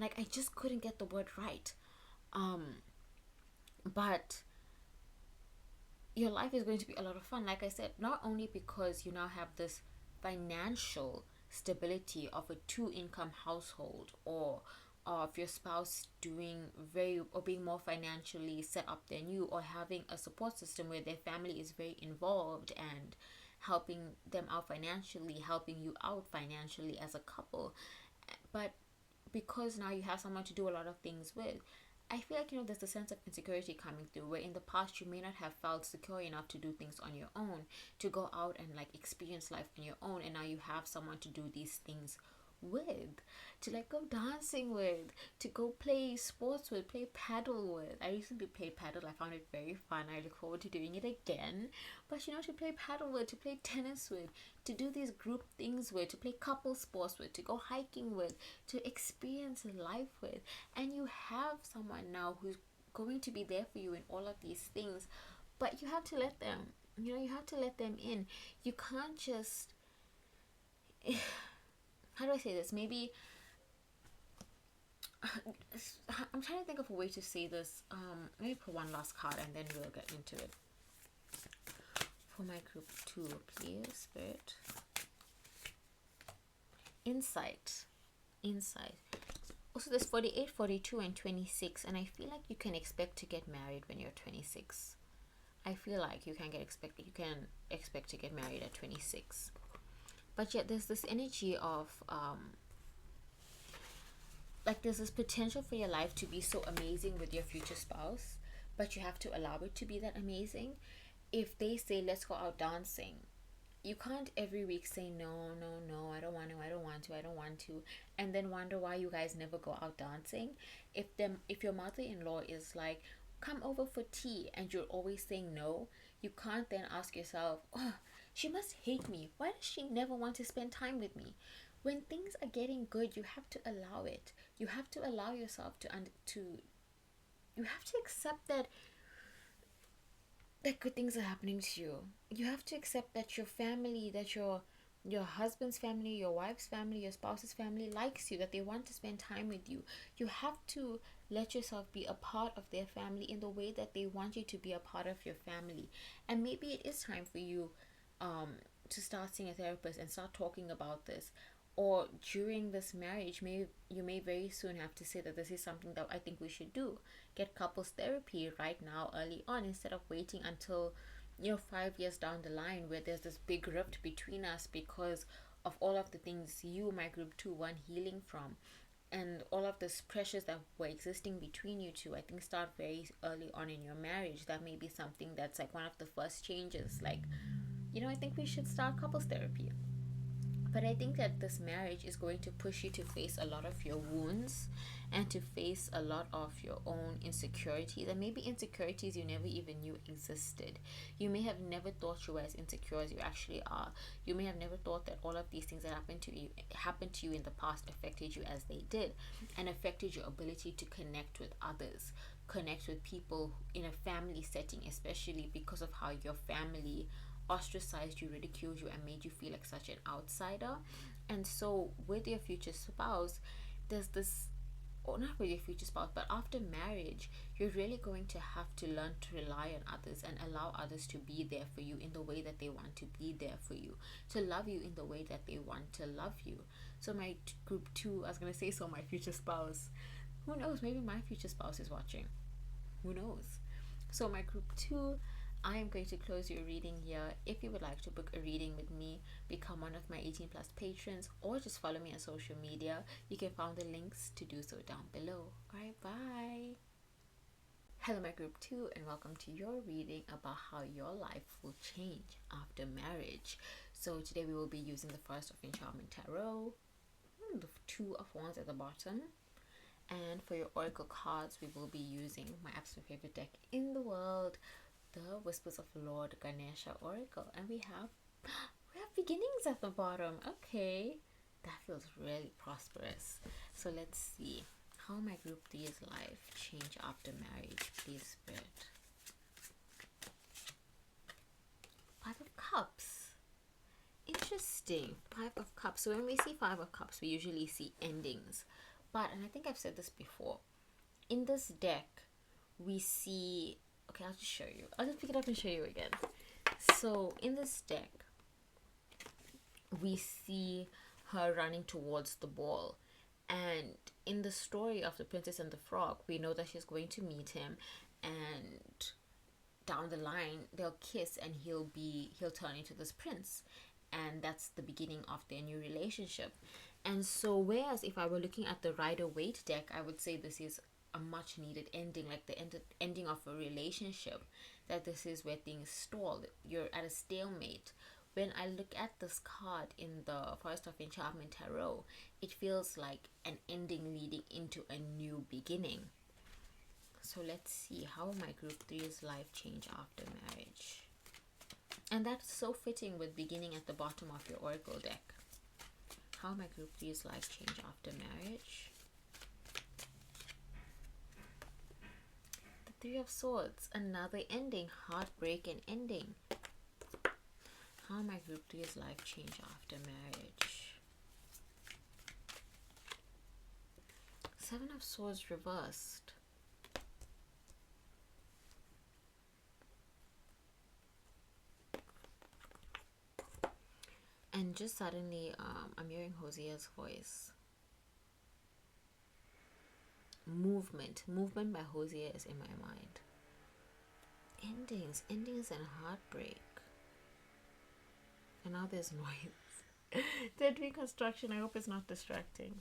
like, I just couldn't get the word right. But your life is going to be a lot of fun, like I said, not only because you now have this financial stability of a 2 income household, or of your spouse doing very, or being more financially set up than you, or having a support system where their family is very involved and helping them out financially, helping you out financially as a couple. But because now you have someone to do a lot of things with, I feel like, there's a sense of insecurity coming through, where in the past you may not have felt secure enough to do things on your own, to go out and, like, experience life on your own, and now you have someone to do these things with, to, like, go dancing with, to go play sports with, play paddle with. I recently played paddle. I found it very fun. I look forward to doing it again. But to play paddle with, to play tennis with, to do these group things with, to play couple sports with, to go hiking with, to experience life with. And you have someone now who's going to be there for you in all of these things, but you have to let them, you have to let them in. You can't just how do I say this? Maybe I'm trying to think of a way to say this. Let me put one last card and then we'll get into it. For my group 2, please, Spirit. Insight. Also, there's 48, 42, and 26, and I feel like you can expect to get married when you're 26. I feel like you can expect to get married at 26. But yet there's this energy of like there's this potential for your life to be so amazing with your future spouse, but you have to allow it to be that amazing. If they say let's go out dancing, you can't every week say no, no, no, I don't want to, I don't want to, I don't want to, and then wonder why you guys never go out dancing. If your mother-in-law is like, come over for tea, and you're always saying no, you can't then ask yourself, oh, she must hate me, why does she never want to spend time with me? When things are getting good, you have to allow it. You have to allow yourself to you have to accept that good things are happening to you. You have to accept that your family, that your husband's family, your wife's family, your spouse's family likes you, that they want to spend time with you. You have to let yourself be a part of their family in the way that they want you to be a part of your family. And maybe it is time for you to start seeing a therapist and start talking about this. Or during this marriage, you may very soon have to say that this is something that I think we should do. Get couples therapy right now, early on, instead of waiting until 5 years down the line where there's this big rift between us because of all of the things you, my group 2, weren't healing from, and all of this pressures that were existing between you two. I think start very early on in your marriage. That may be something that's like one of the first changes. Like, I think we should start couples therapy. But I think that this marriage is going to push you to face a lot of your wounds and to face a lot of your own insecurities, and maybe insecurities you never even knew existed. You may have never thought you were as insecure as you actually are. You may have never thought that all of these things that happened to you in the past affected you as they did, and affected your ability to connect with others, connect with people in a family setting, especially because of how your family ostracized you, ridiculed you, and made you feel like such an outsider. And so with your future spouse, there's this, or not with your future spouse, but after marriage, you're really going to have to learn to rely on others and allow others to be there for you in the way that they want to be there for you, to love you in the way that they want to love you. So my group 2, I was going to say, so my future spouse, who knows, maybe my future spouse is watching, who knows. So my group 2, I am going to close your reading here. If you would like to book a reading with me, become one of my 18 plus patrons, or just follow me on social media. You can find the links to do so down below. Alright, bye. Hello my group 2, and welcome to your reading about how your life will change after marriage. So today we will be using the First of Enchantment Tarot, the 2 of Wands at the bottom. And for your oracle cards, we will be using my absolute favorite deck in the world, the Whispers of Lord Ganesha Oracle. And we have beginnings at the bottom. Okay, that feels really prosperous. So let's see how my group 3's life change after marriage. Please, Spirit. 5 of Cups. Interesting. 5 of Cups. So when we see 5 of Cups, we usually see endings. But, and I think I've said this before, in this deck we see, okay, I'll just show you. I'll just pick it up and show you again. So in this deck, we see her running towards the ball. And in the story of The Princess and the Frog, we know that she's going to meet him, and down the line they'll kiss, and he'll turn into this prince. And that's the beginning of their new relationship. And so, whereas if I were looking at the Rider-Waite deck, I would say this is a much needed ending, like the ending of a relationship, that this is where things stall, you're at a stalemate. When I look at this card in the First of Enchantment Tarot, it feels like an ending leading into a new beginning. So let's see how my group 3's life change after marriage. And that's so fitting with beginning at the bottom of your oracle deck. How my group 3's life change after marriage. The 3 of Swords, another ending, heartbreak and ending. How my group 3's life change after marriage. 7 of Swords reversed. And just suddenly, I'm hearing Hozier's voice. Movement by Hozier is in my mind. Endings and heartbreak. And now there's noise. Dead reconstruction. I hope it's not distracting.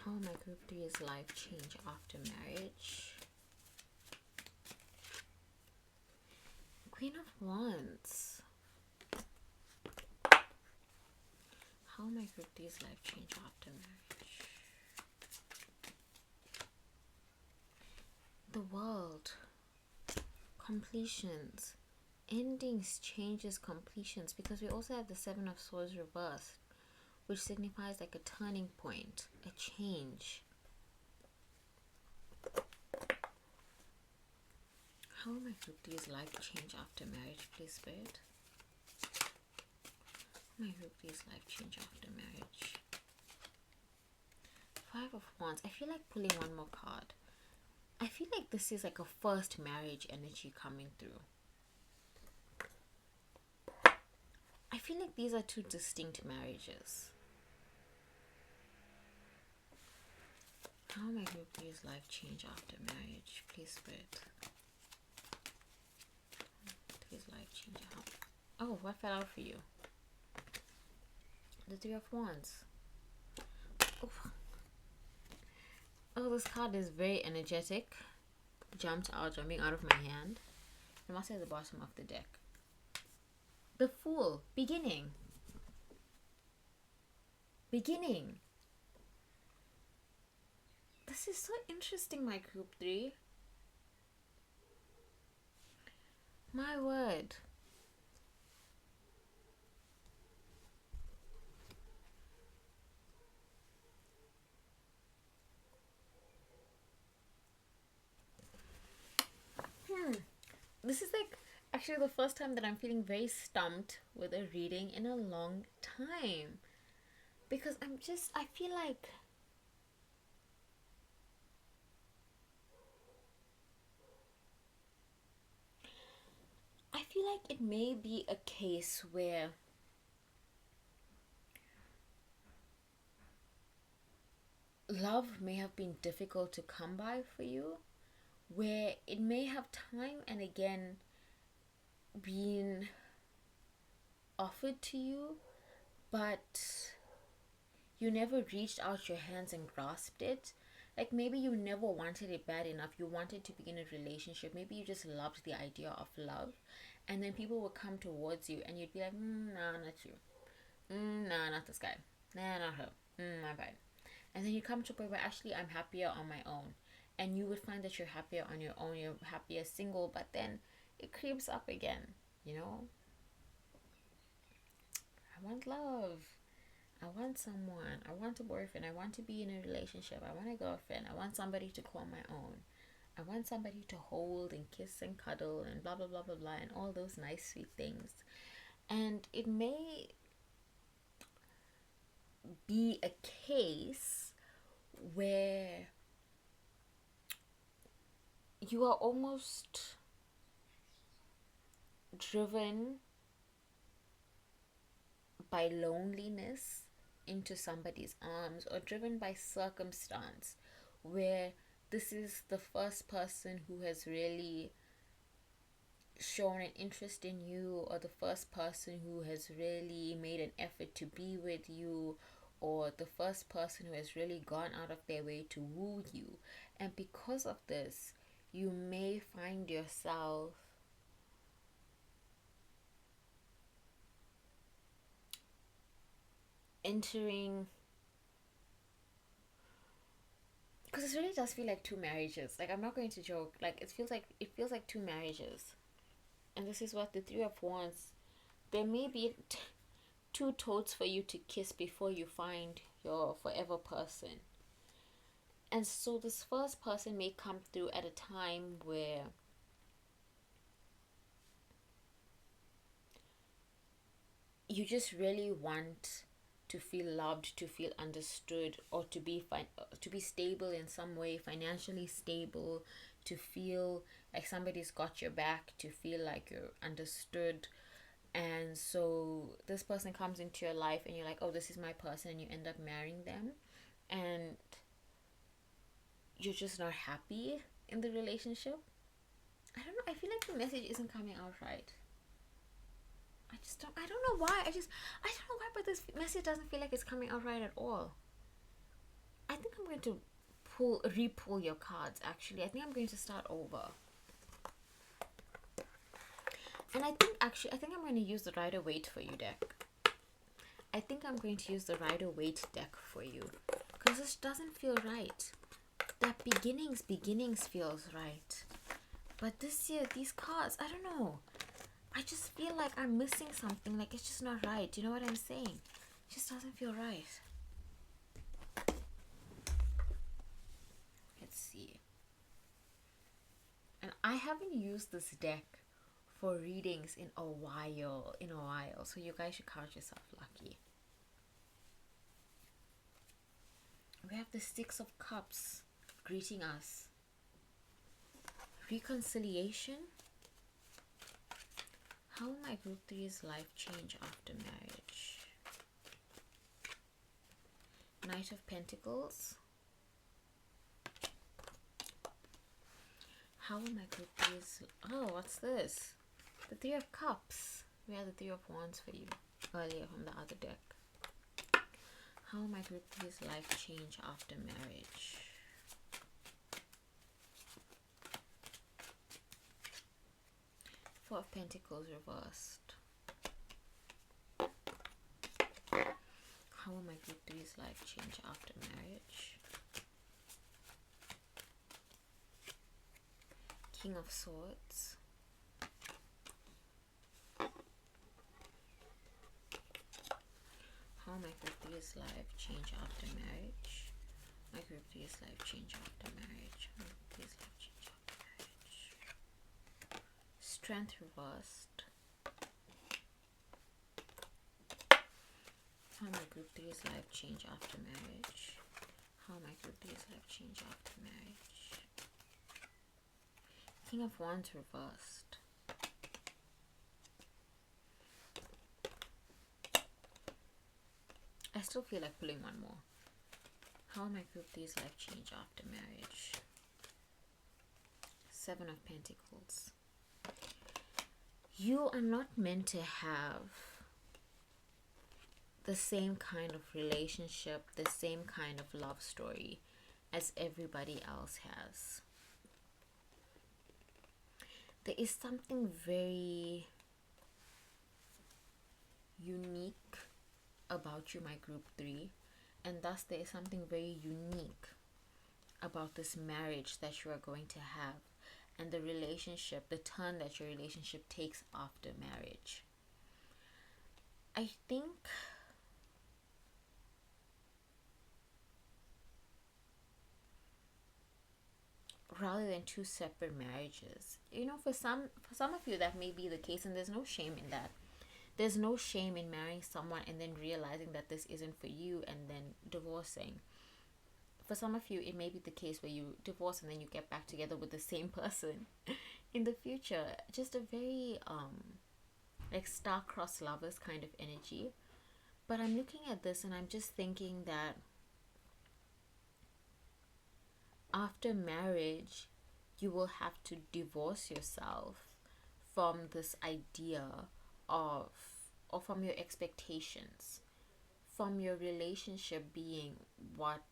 How my group 3's life change after marriage. Queen of Wands. How my group 3's life change after marriage. The world. Completions. Endings, changes, completions. Because we also have the Seven of Swords reversed, which signifies like a turning point, a change. How will my group 3's life change after marriage, please, Spirit? My group 3's life change after marriage. Five of Wands. I feel like pulling one more card. I feel like this is like a first marriage energy coming through. I feel like these are two distinct marriages. How will my group 3's life change after marriage, please, Spirit? His life change after. Oh, what fell out for you? The Three of Wands. Oh, this card is very energetic. Jumping out of my hand. It must be at the bottom of the deck. The Fool. Beginning. This is so interesting, my group 3. My word. This is like actually the first time that I'm feeling very stumped with a reading in a long time. Because I feel like it may be a case where love may have been difficult to come by for you, where it may have time and again been offered to you, but you never reached out your hands and grasped it. Like maybe you never wanted it bad enough. You wanted to be in a relationship. Maybe you just loved the idea of love. And then people would come towards you and you'd be like, nah, not you. Nah, not this guy. Nah, not her. My bad. And then you come to a point where actually I'm happier on my own. And you would find that you're happier on your own. You're happier single. But then it creeps up again, you know? I want love. I want someone. I want a boyfriend. I want to be in a relationship. I want a girlfriend. I want somebody to call my own. I want somebody to hold and kiss and cuddle and blah, blah, blah, blah, blah, and all those nice, sweet things. And it may be a case where you are almost driven by loneliness into somebody's arms, or driven by circumstance where this is the first person who has really shown an interest in you, or the first person who has really made an effort to be with you, or the first person who has really gone out of their way to woo you. And because of this, you may find yourself entering, because it really does feel like two marriages. Like, I'm not going to joke, like it feels like two marriages. And this is what the Three of Wands, there may be two toads for you to kiss before you find your forever person. And so this first person may come through at a time where you just really want to feel loved, to feel understood, or to be stable in some way, financially stable, to feel like somebody's got your back, to feel like you're understood. And so this person comes into your life and you're like, oh, this is my person, and you end up marrying them. And you're just not happy in the relationship. I don't know. I feel like the message isn't coming out right. I don't know why. I don't know why, but this message doesn't feel like it's coming out right at all. I think I'm going to re-pull your cards, actually. I think I'm going to start over. And I think I'm going to use the Rider-Waite for you deck. I think I'm going to use the Rider-Waite deck for you. Because this doesn't feel right. That beginnings feels right. But this year, these cards, I don't know. I just feel like I'm missing something. Like, it's just not right. You know what I'm saying? It just doesn't feel right. Let's see. And I haven't used this deck for readings in a while. So you guys should count yourself lucky. We have the Six of Cups greeting us. Reconciliation. How will my group 3's life change after marriage? Knight of Pentacles. How will my group 3's... Oh, what's this? The Three of Cups. We had the Three of Wands for you earlier from the other deck. How will my group 3's life change after marriage? Four of Pentacles reversed. How will my group 3's life change after marriage? King of Swords. How will my group 3's life change after marriage? My group 3's life change after marriage. My group 3's life change after marriage. Strength reversed. How my group 3's life change after marriage? How my group 3's life change after marriage? King of Wands reversed. I still feel like pulling one more. How will my group 3's life change after marriage? Seven of Pentacles. You are not meant to have the same kind of relationship, the same kind of love story as everybody else has. There is something very unique about you, my group 3, and thus there is something very unique about this marriage that you are going to have and the relationship, the turn that your relationship takes after marriage. I think rather than two separate marriages, for some of you that may be the case, and there's no shame in that. There's no shame in marrying someone and then realizing that this isn't for you and then divorcing. For some of you, it may be the case where you divorce and then you get back together with the same person in the future. Just a very like star-crossed lovers kind of energy. But I'm looking at this and I'm just thinking that after marriage, you will have to divorce yourself from this idea of, or from your expectations, from your relationship being what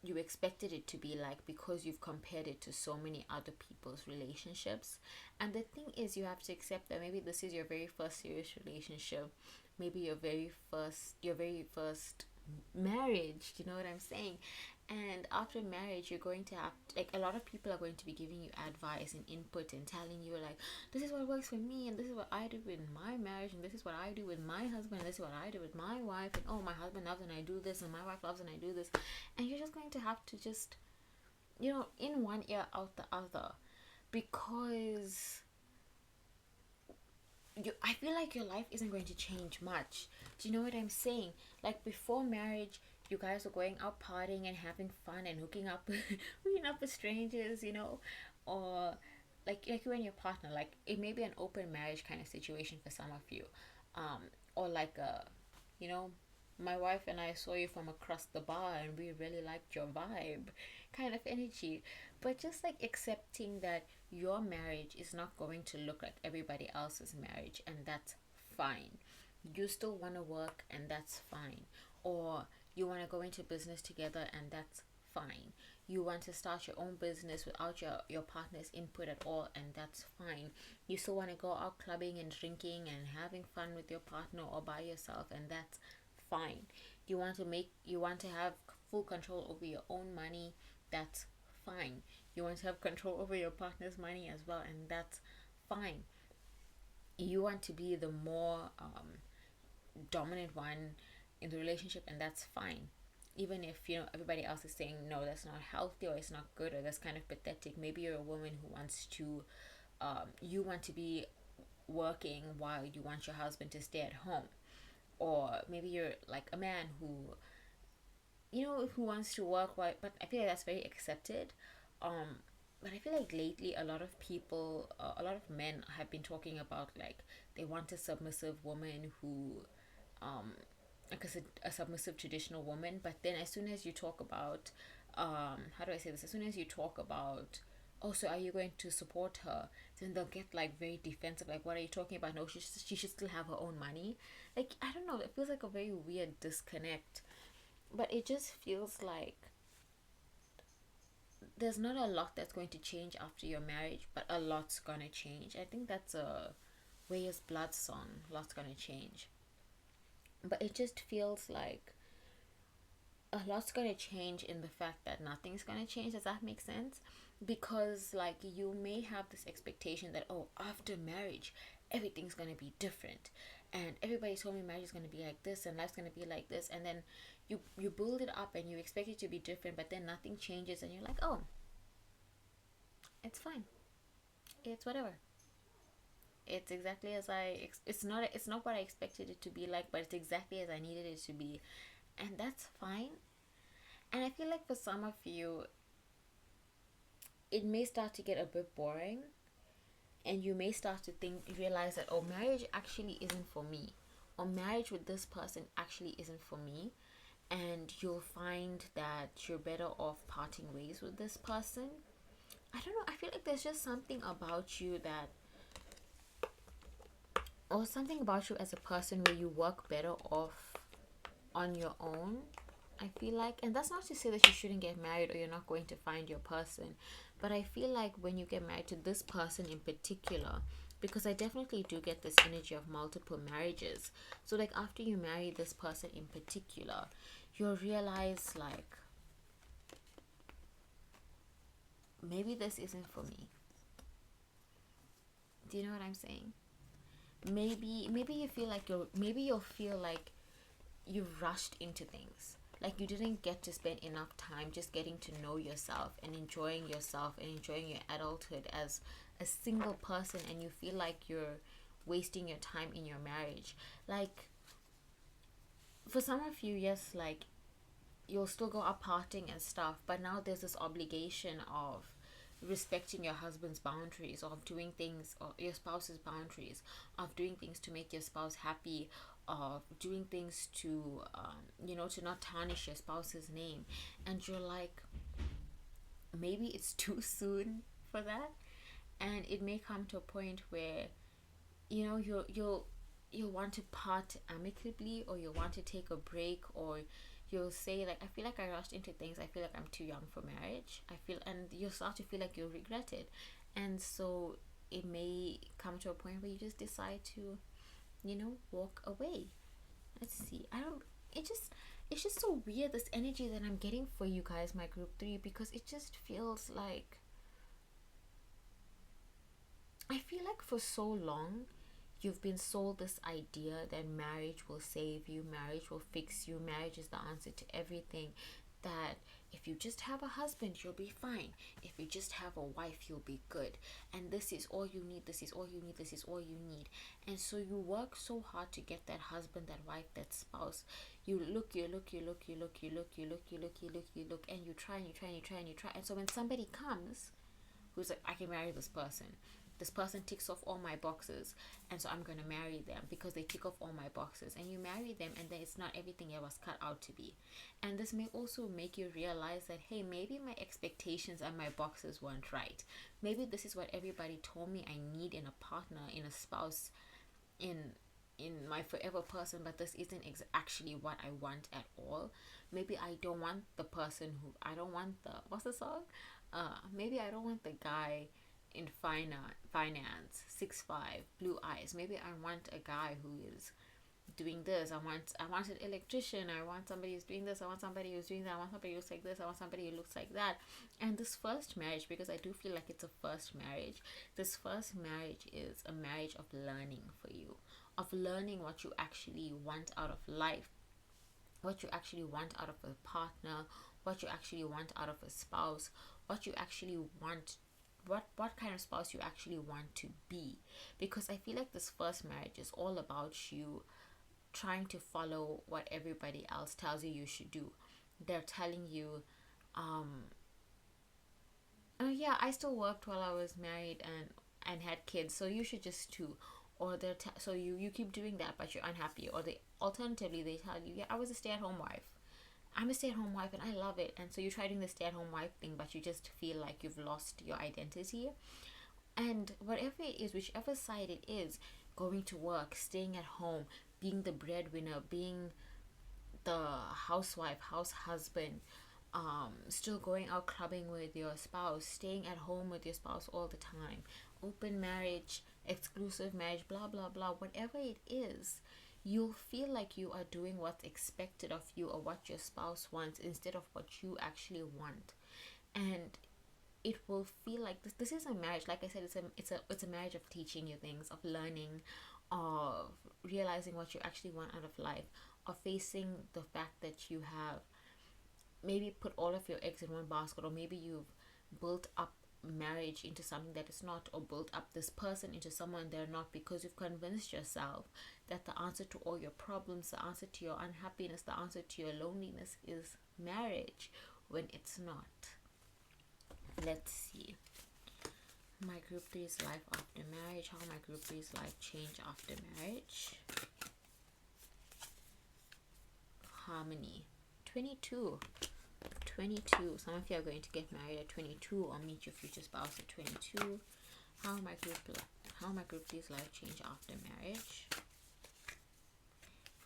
you expected it to be like, because you've compared it to so many other people's relationships. And the thing is, you have to accept that maybe this is your very first serious relationship, maybe your very first marriage, you know what I'm saying? And after marriage, you're going to have, like, a lot of people are going to be giving you advice and input and telling you, like, this is what works for me, and this is what I do in my marriage, and this is what I do with my husband, and this is what I do with my wife, and oh, my husband loves and I do this, and my wife loves and I do this. And you're just going to have to just, in one ear out the other, because I feel like your life isn't going to change much. Do you know what I'm saying? Like, before marriage, you guys are going out partying and having fun and hooking up with strangers, or like you and your partner. Like, it may be an open marriage kind of situation for some of you, or like a, my wife and I saw you from across the bar and we really liked your vibe kind of energy. But just like accepting that your marriage is not going to look like everybody else's marriage, and that's fine. You still want to work, and that's fine. Or you want to go into business together, and that's fine. You want to start your own business without your partner's input at all, and that's fine. You still want to go out clubbing and drinking and having fun with your partner or by yourself, and that's fine. You want to have full control over your own money, that's fine. You want to have control over your partner's money as well, and that's fine. You want to be the more dominant one in the relationship, and that's fine. Even if everybody else is saying no, that's not healthy, or it's not good, or that's kind of pathetic. Maybe you're a woman who wants to you want to be working while you want your husband to stay at home. Or maybe you're like a man who who wants to work while, but I feel like that's very accepted. But I feel like lately a lot of people, a lot of men have been talking about like they want a submissive woman who like a submissive traditional woman. But then as soon as you talk about how do I say this, as soon as you talk about, oh, so are you going to support her, then they'll get like very defensive, like, what are you talking about? No, she should still have her own money. Like, I don't know, it feels like a very weird disconnect. But it just feels like there's not a lot that's going to change after your marriage, but a lot's gonna change. I think that's a weyes blood song, lots gonna change. But it just feels like a lot's gonna change in the fact that nothing's gonna change. Does that make sense? Because like you may have this expectation that, oh, after marriage everything's gonna be different, and everybody told me marriage is gonna be like this and life's gonna be like this, and then you build it up and you expect it to be different, but then nothing changes and you're like, oh, it's fine, it's whatever, it's exactly as it's not what I expected it to be like, but it's exactly as I needed it to be, and that's fine. And I feel like for some of you it may start to get a bit boring, and you may start to realize that, oh, marriage actually isn't for me, or marriage with this person actually isn't for me, and you'll find that you're better off parting ways with this person. I don't know, I feel like there's just something about you that, or something about you as a person where you work better off on your own, I feel like. And that's not to say that you shouldn't get married or you're not going to find your person, but I feel like when you get married to this person in particular, because I definitely do get this energy of multiple marriages, so like after you marry this person in particular, you'll realize like, maybe this isn't for me. Do you know what I'm saying? Maybe you feel like you'll feel like you rushed into things, like you didn't get to spend enough time just getting to know yourself and enjoying your adulthood as a single person, and you feel like you're wasting your time in your marriage. Like, for some of you, yes, like you'll still go out partying and stuff, but now there's this obligation of respecting your husband's boundaries, of doing things, or your spouse's boundaries, of doing things to make your spouse happy, of doing things to to not tarnish your spouse's name. And you're like, maybe it's too soon for that, and it may come to a point where you'll want to part amicably, or you'll want to take a break, or you'll say like, I feel like I rushed into things, I feel like I'm too young for marriage, and you'll start to feel like you'll regret it. And so it may come to a point where you just decide to walk away. Let's see, I don't it's just so weird, this energy that I'm getting for you guys, my group 3, because it just feels like, I feel like for so long you've been sold this idea that marriage will save you, marriage will fix you, marriage is the answer to everything. That if you just have a husband, you'll be fine. If you just have a wife, you'll be good. And this is all you need, this is all you need, this is all you need. And so you work so hard to get that husband, that wife, that spouse. You look, and you try, and you try, and you try, and you try. And so when somebody comes who's like, I can marry this person, this person ticks off all my boxes, and so I'm going to marry them because they tick off all my boxes. And you marry them, and then it's not everything it was cut out to be. And this may also make you realize that, hey, maybe my expectations and my boxes weren't right. Maybe this is what everybody told me I need in a partner, in a spouse, in my forever person, but this isn't actually what I want at all. Maybe I don't want the person who, I don't want the, what's the song, maybe I don't want the guy in finance, 6'5", blue eyes. Maybe I want a guy who is doing this. I want an electrician. I want somebody who's doing this. I want somebody who's doing that. I want somebody who looks like this. I want somebody who looks like that. And this first marriage, because I do feel like it's a first marriage, this first marriage is a marriage of learning for you, of learning what you actually want out of life, what you actually want out of a partner, what you actually want out of a spouse, what you actually want, what kind of spouse you actually want to be. Because I feel like this first marriage is all about you trying to follow what everybody else tells you you should do. They're telling you, oh yeah, I still worked while I was married and had kids, so you should just too. Or so you keep doing that, but you're unhappy. Or they alternatively they tell you, yeah, I was a stay-at-home wife. I'm a stay-at-home wife and I love it. And so you try doing the stay-at-home wife thing, but you just feel like you've lost your identity. And whatever it is, whichever side it is, going to work, staying at home, being the breadwinner, being the housewife, house husband, still going out clubbing with your spouse, staying at home with your spouse all the time, open marriage, exclusive marriage, blah blah blah, whatever it is, you'll feel like you are doing what's expected of you or what your spouse wants instead of what you actually want. And it will feel like this is a marriage, like I said, it's a marriage of teaching you things, of learning, of realizing what you actually want out of life, of facing the fact that you have maybe put all of your eggs in one basket, or maybe you've built up marriage into something that is not, or built up this person into someone they're not, because you've convinced yourself that the answer to all your problems, the answer to your unhappiness, the answer to your loneliness is marriage, when it's not. Let's see. My group 3's life after marriage. How my group 3's life change after marriage. Harmony. 22. Some of you are going to get married at 22 or meet your future spouse at 22. How my group 3's life change after marriage.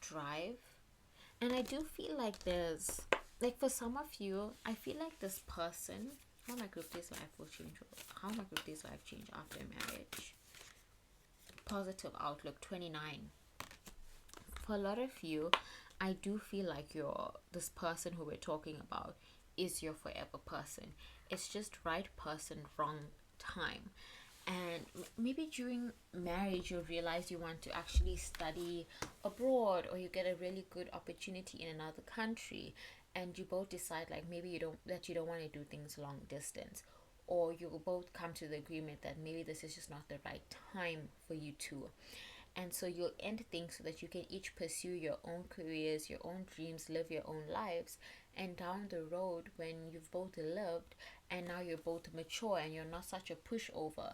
Drive. And I do feel like there's, like, for some of you, I feel like this person, how my group 3's life will change, how my group 3's life change after marriage. Positive outlook, 29. For a lot of you, I do feel like this person who we're talking about is your forever person. It's just right person, wrong time. And maybe during marriage you'll realize you want to actually study abroad, or you get a really good opportunity in another country, and you both decide like maybe you don't want to do things long distance, or you will both come to the agreement that maybe this is just not the right time for you two. And so you'll end things so that you can each pursue your own careers, your own dreams, live your own lives. And down the road, when you've both lived and now you're both mature and you're not such a pushover,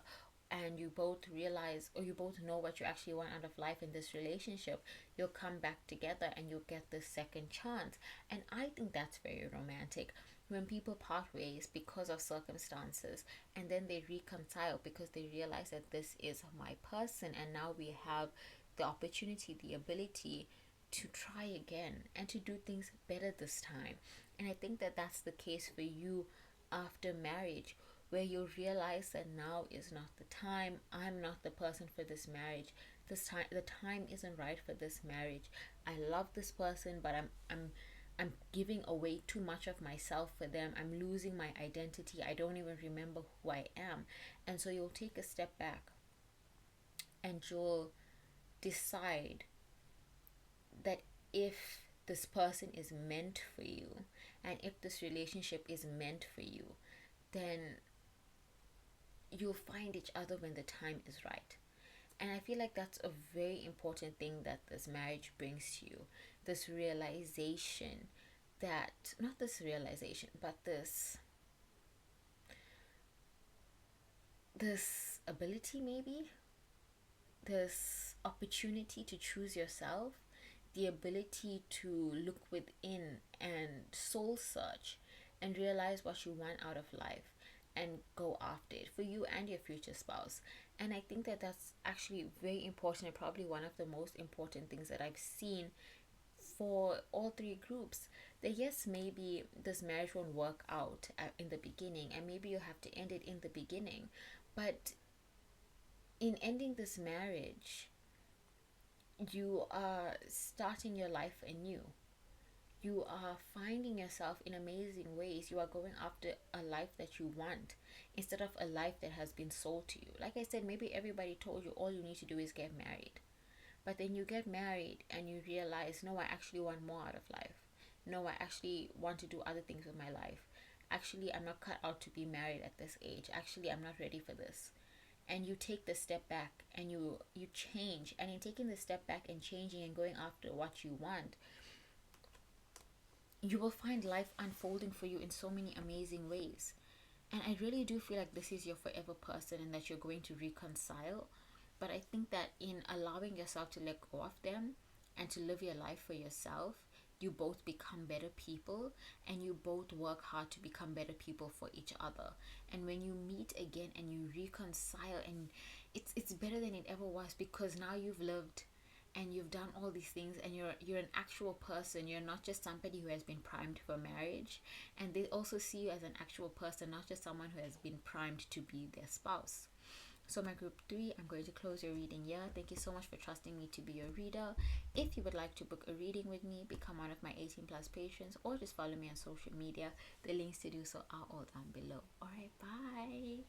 and you both realize, or you both know what you actually want out of life in this relationship, you'll come back together and you'll get this second chance. And I think that's very romantic, when people part ways because of circumstances and then they reconcile because they realize that this is my person, and now we have the opportunity, the ability to try again and to do things better this time. And I think that that's the case for you after marriage, where you realize that now is not the time. I'm not the person for this marriage. The time isn't right for this marriage. I love this person, but I'm giving away too much of myself for them. I'm losing my identity. I don't even remember who I am. And so you'll take a step back and you'll decide that if this person is meant for you, and if this relationship is meant for you, then you'll find each other when the time is right. And I feel like that's a very important thing that this marriage brings to you. This realization that, not this realization, but this this ability, maybe this opportunity to choose yourself, the ability to look within and soul search and realize what you want out of life and go after it for you and your future spouse. And I think that that's actually very important and probably one of the most important things that I've seen for all three groups. That yes, maybe this marriage won't work out in the beginning, and maybe you have to end it in the beginning, but in ending this marriage, you are starting your life anew. You are finding yourself in amazing ways. You are going after a life that you want instead of a life that has been sold to you. Like I said, maybe everybody told you all you need to do is get married. But then you get married and you realize, no, I actually want more out of life. No, I actually want to do other things with my life. Actually, I'm not cut out to be married at this age. Actually, I'm not ready for this. And you take the step back and you change. And in taking the step back and changing and going after what you want, you will find life unfolding for you in so many amazing ways. And I really do feel like this is your forever person and that you're going to reconcile. But I think that in allowing yourself to let go of them and to live your life for yourself, you both become better people and you both work hard to become better people for each other. And when you meet again and you reconcile, and it's better than it ever was, because now you've lived and you've done all these things and you're an actual person. You're not just somebody who has been primed for marriage, and they also see you as an actual person, not just someone who has been primed to be their spouse. So my group 3, I'm going to close your reading here. Thank you so much for trusting me to be your reader. If you would like to book a reading with me, become one of my 18 plus patients, or just follow me on social media, the links to do so are all down below. All right, bye.